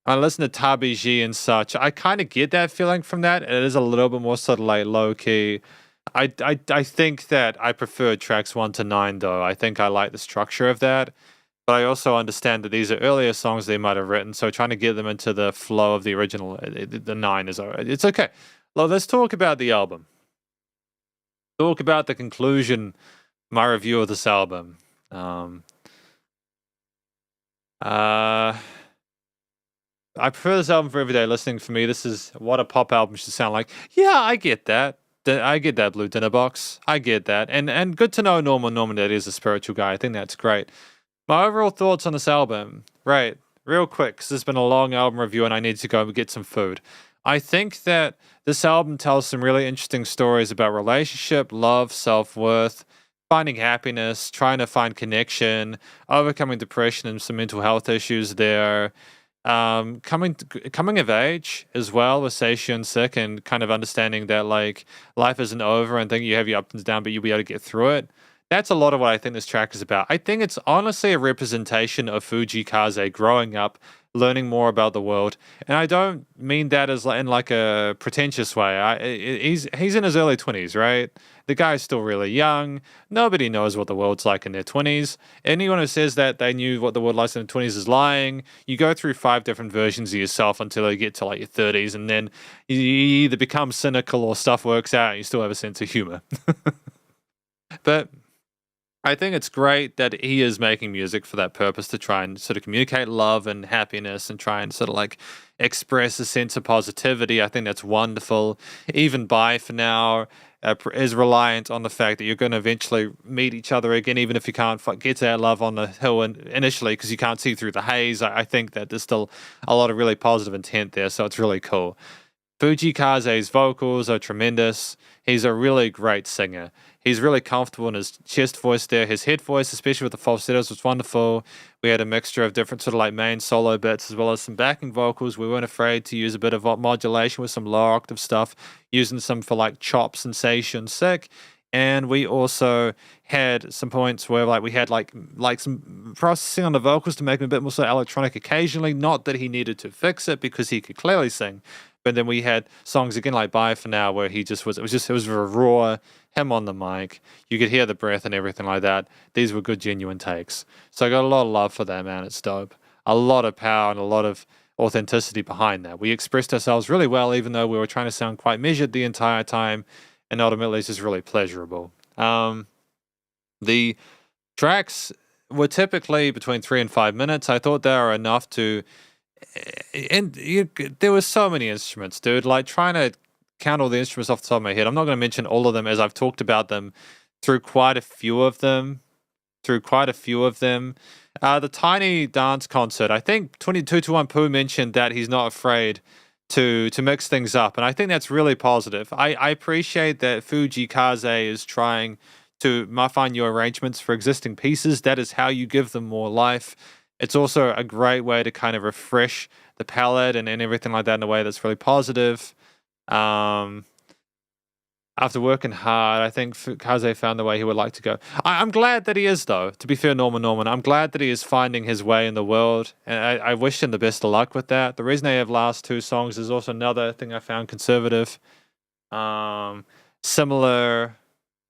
I listen to Tabi G and such. I kind of get that feeling from that. It is a little bit more sort of like low key. I think that I prefer tracks 1 to 9 though. I think I like the structure of that. But I also understand that these are earlier songs they might have written, so trying to get them into the flow of the original, the 9 is alright. It's okay. Well, let's talk about the album. Talk about the conclusion, my review of this album. I prefer this album for everyday listening. For me, this is what a pop album should sound like. Yeah, I get that. I get that, Blue Dinner Box. I get that. And good to know Norman that is a spiritual guy. I think that's great. My overall thoughts on this album, right, real quick, because it's been a long album review and I need to go and get some food. I think that this album tells some really interesting stories about relationship, love, self-worth, finding happiness, trying to find connection, overcoming depression and some mental health issues there. Coming of age as well with Seishi and Sick, and kind of understanding that like life isn't over and think you have your ups and downs, but you'll be able to get through it. That's a lot of what I think this track is about. I think it's honestly a representation of Fujii Kaze growing up, learning more about the world, and I don't mean that as in like a pretentious way. He's in his early 20s, right? The guy's still really young. Nobody knows what the world's like in their 20s. Anyone who says that they knew what the world like in their 20s is lying. You go through 5 different versions of yourself until you get to like your 30s, and then you either become cynical or stuff works out and you still have a sense of humor. But I think it's great that he is making music for that purpose, to try and sort of communicate love and happiness and try and sort of like express a sense of positivity. I think that's wonderful. Even Bye for Now is reliant on the fact that you're going to eventually meet each other again, even if you can't get to that love on the hill initially because you can't see through the haze. I think that there's still a lot of really positive intent there, so it's really cool. Fujii Kaze's vocals are tremendous. He's a really great singer. He's really comfortable in his chest voice there. His head voice, especially with the falsettos, was wonderful. We had a mixture of different sort of like main solo bits as well as some backing vocals. We weren't afraid to use a bit of modulation with some lower octave stuff, using some for like chop, sensation, sick. And we also had some points where like we had like some processing on the vocals to make them a bit more sort of electronic occasionally. Not that he needed to fix it because he could clearly sing. But then we had songs again like Bye for Now where he just was, it was raw, him on the mic. You could hear the breath and everything like that. These were good, genuine takes. So I got a lot of love for that, man. It's dope. A lot of power and a lot of authenticity behind that. We expressed ourselves really well, even though we were trying to sound quite measured the entire time. And ultimately, it's just really pleasurable. The tracks were typically between 3 and 5 minutes. I thought they were enough to... And there were so many instruments, dude. Like trying to count all the instruments off the top of my head. I'm not going to mention all of them as I've talked about them through quite a few of them. The Tiny Dance Concert. I think 221 Pooh mentioned that he's not afraid to mix things up, and I think that's really positive. I appreciate that Fujii Kaze is trying to find new arrangements for existing pieces. That is how you give them more life. It's also a great way to kind of refresh the palette and everything like that in a way that's really positive. I after working hard, I think Kaze found the way he would like to go. I'm glad that he is, though. To be fair, Norman, I'm glad that he is finding his way in the world, and I wish him the best of luck with that. The reason I have last two songs is also another thing I found conservative, similar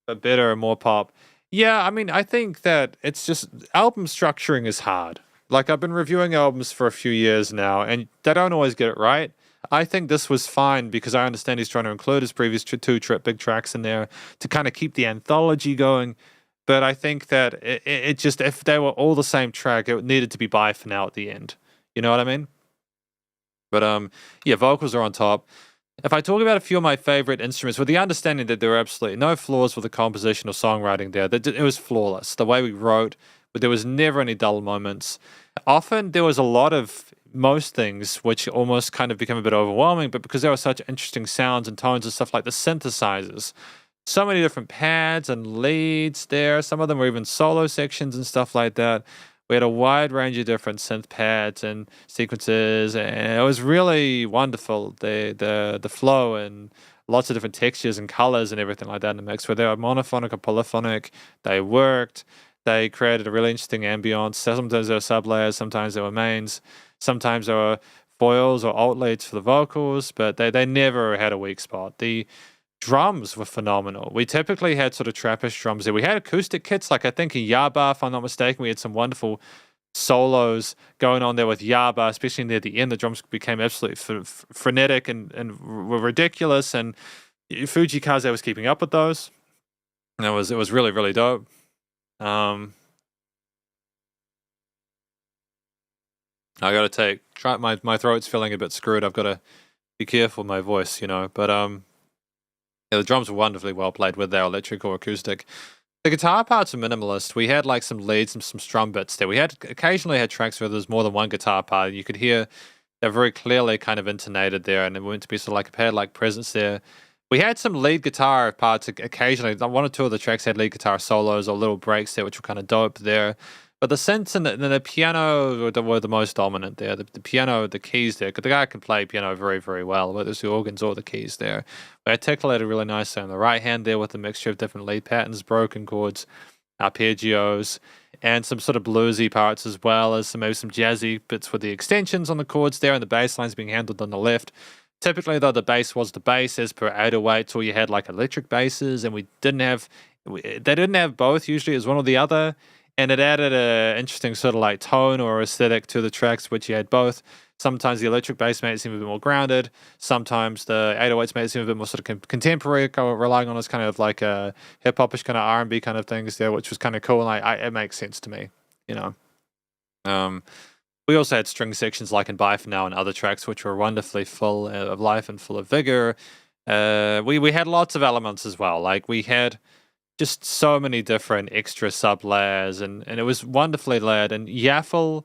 but better and more pop. Yeah, I mean, I think that it's just album structuring is hard. Like I've been reviewing albums for a few years now, and they don't always get it right. I think this was fine because I understand he's trying to include his previous big tracks in there to kind of keep the anthology going. But I think that it just, if they were all the same track, it needed to be Bye for Now at the end. You know what I mean? But yeah, vocals are on top. If I talk about a few of my favorite instruments, with the understanding that there are absolutely no flaws with the composition or songwriting there, that it was flawless. The way we wrote, but there was never any dull moments. Often there was a lot of most things which almost kind of become a bit overwhelming, but because there were such interesting sounds and tones and stuff like the synthesizers, so many different pads and leads there. Some of them were even solo sections and stuff like that. We had a wide range of different synth pads and sequences, and it was really wonderful. The flow and lots of different textures and colors and everything like that in the mix. Whether they were monophonic or polyphonic, they worked. They created a really interesting ambience. Sometimes there were sub-layers, sometimes there were mains, sometimes there were foils or alt leads for the vocals, but they never had a weak spot. The drums were phenomenal. We typically had sort of trappish drums there. We had acoustic kits, like I think in Yaba, if I'm not mistaken, we had some wonderful solos going on there with Yaba, especially near the end. The drums became absolutely frenetic and were ridiculous, and Fuji Kaze was keeping up with those. And it was really, really dope. I gotta my throat's feeling a bit screwed. I've got to be careful with my voice, but yeah, the drums were wonderfully well played, whether they're electric or acoustic. The guitar parts are minimalist. We had like some leads and some strum bits there. We had occasionally had tracks where there's more than one guitar part. You could hear they're very clearly kind of intonated there, and it went to be sort of like a pad-like presence there. We had some lead guitar parts occasionally. One or two of the tracks had lead guitar solos or little breaks there, which were kind of dope there. But the synths and the piano were the most dominant there. The piano, the keys there, because the guy can play piano very, very well, whether it's the organs or the keys there. We articulated really nicely on the right hand there with a mixture of different lead patterns, broken chords, arpeggios, and some sort of bluesy parts as well as maybe some jazzy bits with the extensions on the chords there and the bass lines being handled on the left. Typically, though, the bass was the bass as per 808s, or you had like electric basses, and they didn't have both. Usually, it was one or the other. And it added an interesting sort of like tone or aesthetic to the tracks, which you had both. Sometimes the electric bass made it seem a bit more grounded. Sometimes the 808s made it seem a bit more sort of contemporary, relying on this kind of like a hip-hopish kind of R&B kind of things there, which was kind of cool. And it makes sense to me, We also had string sections like in Bye for Now and other tracks, which were wonderfully full of life and full of vigor. We had lots of elements as well. Like we had just so many different extra sub layers, and it was wonderfully layered. And Yaffle,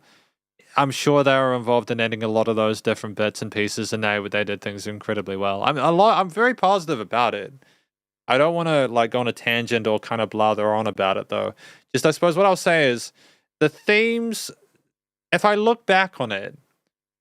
I'm sure they were involved in adding a lot of those different bits and pieces, and they did things incredibly well. I'm very positive about it. I don't want to like go on a tangent or kind of blather on about it though. Just I suppose what I'll say is the themes. If I look back on it,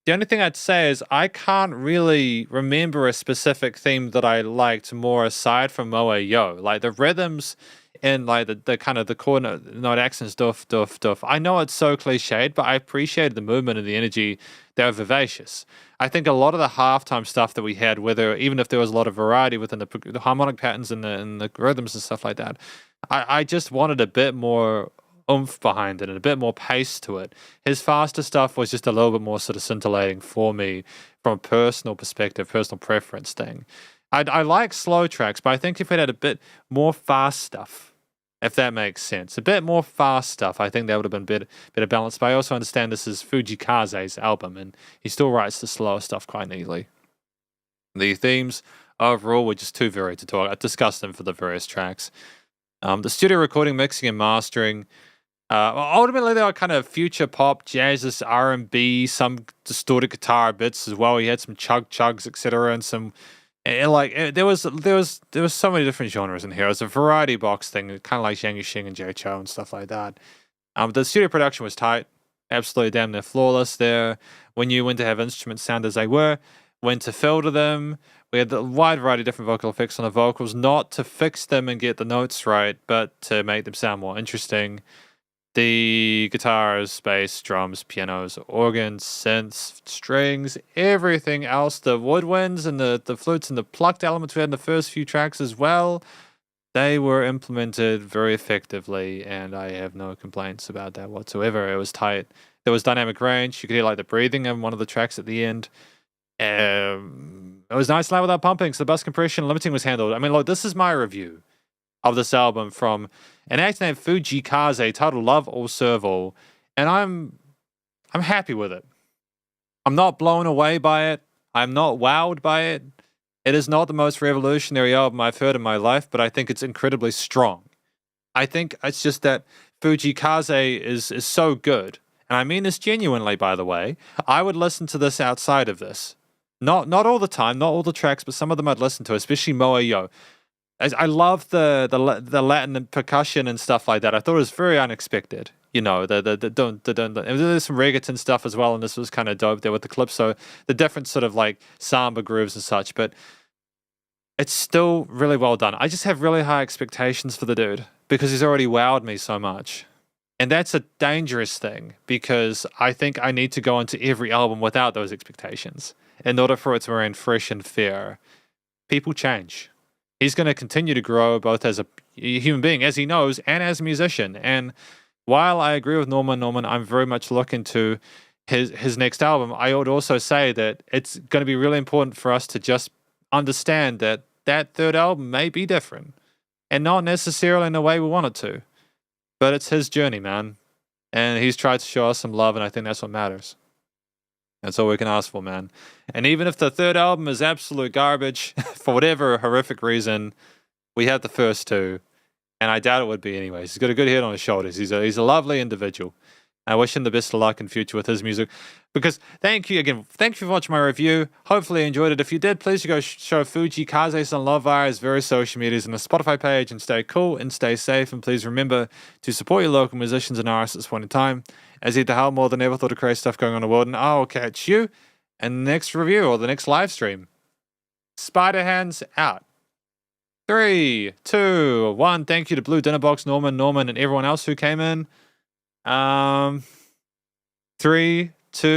the only thing I'd say is I can't really remember a specific theme that I liked more aside from Moe Yo. Like the rhythms and like the kind of the chord note accents, doof, doof, doof. I know it's so cliched, but I appreciated the movement and the energy. They were vivacious. I think a lot of the halftime stuff that we had, even if there was a lot of variety within the harmonic patterns and the rhythms and stuff like that, I just wanted a bit more oomph behind it and a bit more pace to it. His faster stuff was just a little bit more sort of scintillating for me from a personal perspective, personal preference thing. I like slow tracks, but I think if it had a bit more fast stuff, if that makes sense, a bit more fast stuff, I think that would have been better balanced. But I also understand this is Fuji Kaze's album, and he still writes the slower stuff quite neatly. The themes overall were just too varied to talk. I discussed them for the various tracks. The studio recording, mixing, and mastering. Ultimately, they were kind of future pop, jazzes, R&B, some distorted guitar bits as well. He had some chugs, etc., and some there was so many different genres in here. It was a variety box thing, kind of like Zhang Yuxing and Jay Chou and stuff like that. The studio production was tight, absolutely damn near flawless there. When you went to have instruments sound as they were, when to filter them. We had the wide variety of different vocal effects on the vocals, not to fix them and get the notes right, but to make them sound more interesting. The guitars, bass, drums, pianos, organs, synths, strings, everything else, the woodwinds and the flutes and the plucked elements we had in the first few tracks as well, they were implemented very effectively, and I have no complaints about that whatsoever. It was tight. There was dynamic range. You could hear like the breathing in one of the tracks at the end. It was nice and loud without pumping, so the bus compression limiting was handled. I mean, look, this is my review of this album from an act named Fujikaze titled Love or Serve All, and I'm happy with it. I'm not blown away by it. I'm not wowed by it. It is not the most revolutionary album I've heard in my life, but I think it's incredibly strong. I think it's just that Fujikaze is so good, and I mean this genuinely, by the way. I would listen to this outside of this. Not all the time, not all the tracks, but some of them I'd listen to, especially Moe Yo. I love the Latin percussion and stuff like that. I thought it was very unexpected. You know, there's some reggaeton stuff as well, and this was kind of dope there with the calypso, the different sort of like samba grooves and such. But it's still really well done. I just have really high expectations for the dude because he's already wowed me so much, and that's a dangerous thing because I think I need to go into every album without those expectations in order for it to remain fresh and fair. People change. He's going to continue to grow both as a human being, as he knows, and as a musician. And while I agree with Norman, I'm very much looking to his next album. I would also say that it's going to be really important for us to just understand that that third album may be different and not necessarily in the way we want it to. But it's his journey, man. And he's tried to show us some love, and I think that's what matters. That's all we can ask for, man. And even if the third album is absolute garbage, for whatever horrific reason, we have the first two. And I doubt it would be anyways. He's got a good head on his shoulders. He's a lovely individual. I wish him the best of luck in future with his music. Because thank you for watching my review. Hopefully you enjoyed it. If you did, please go show Fujikaze some love via his various social medias and the Spotify page, and stay cool and stay safe. And please remember to support your local musicians and artists at this point in time, as he the hell more than ever thought of crazy stuff going on in the world. And I'll catch you in the next review or the next live stream. Spider Hands out. 3, 2, 1. Thank you to Blue Dinner Box, Norman, and everyone else who came in. 3, 2.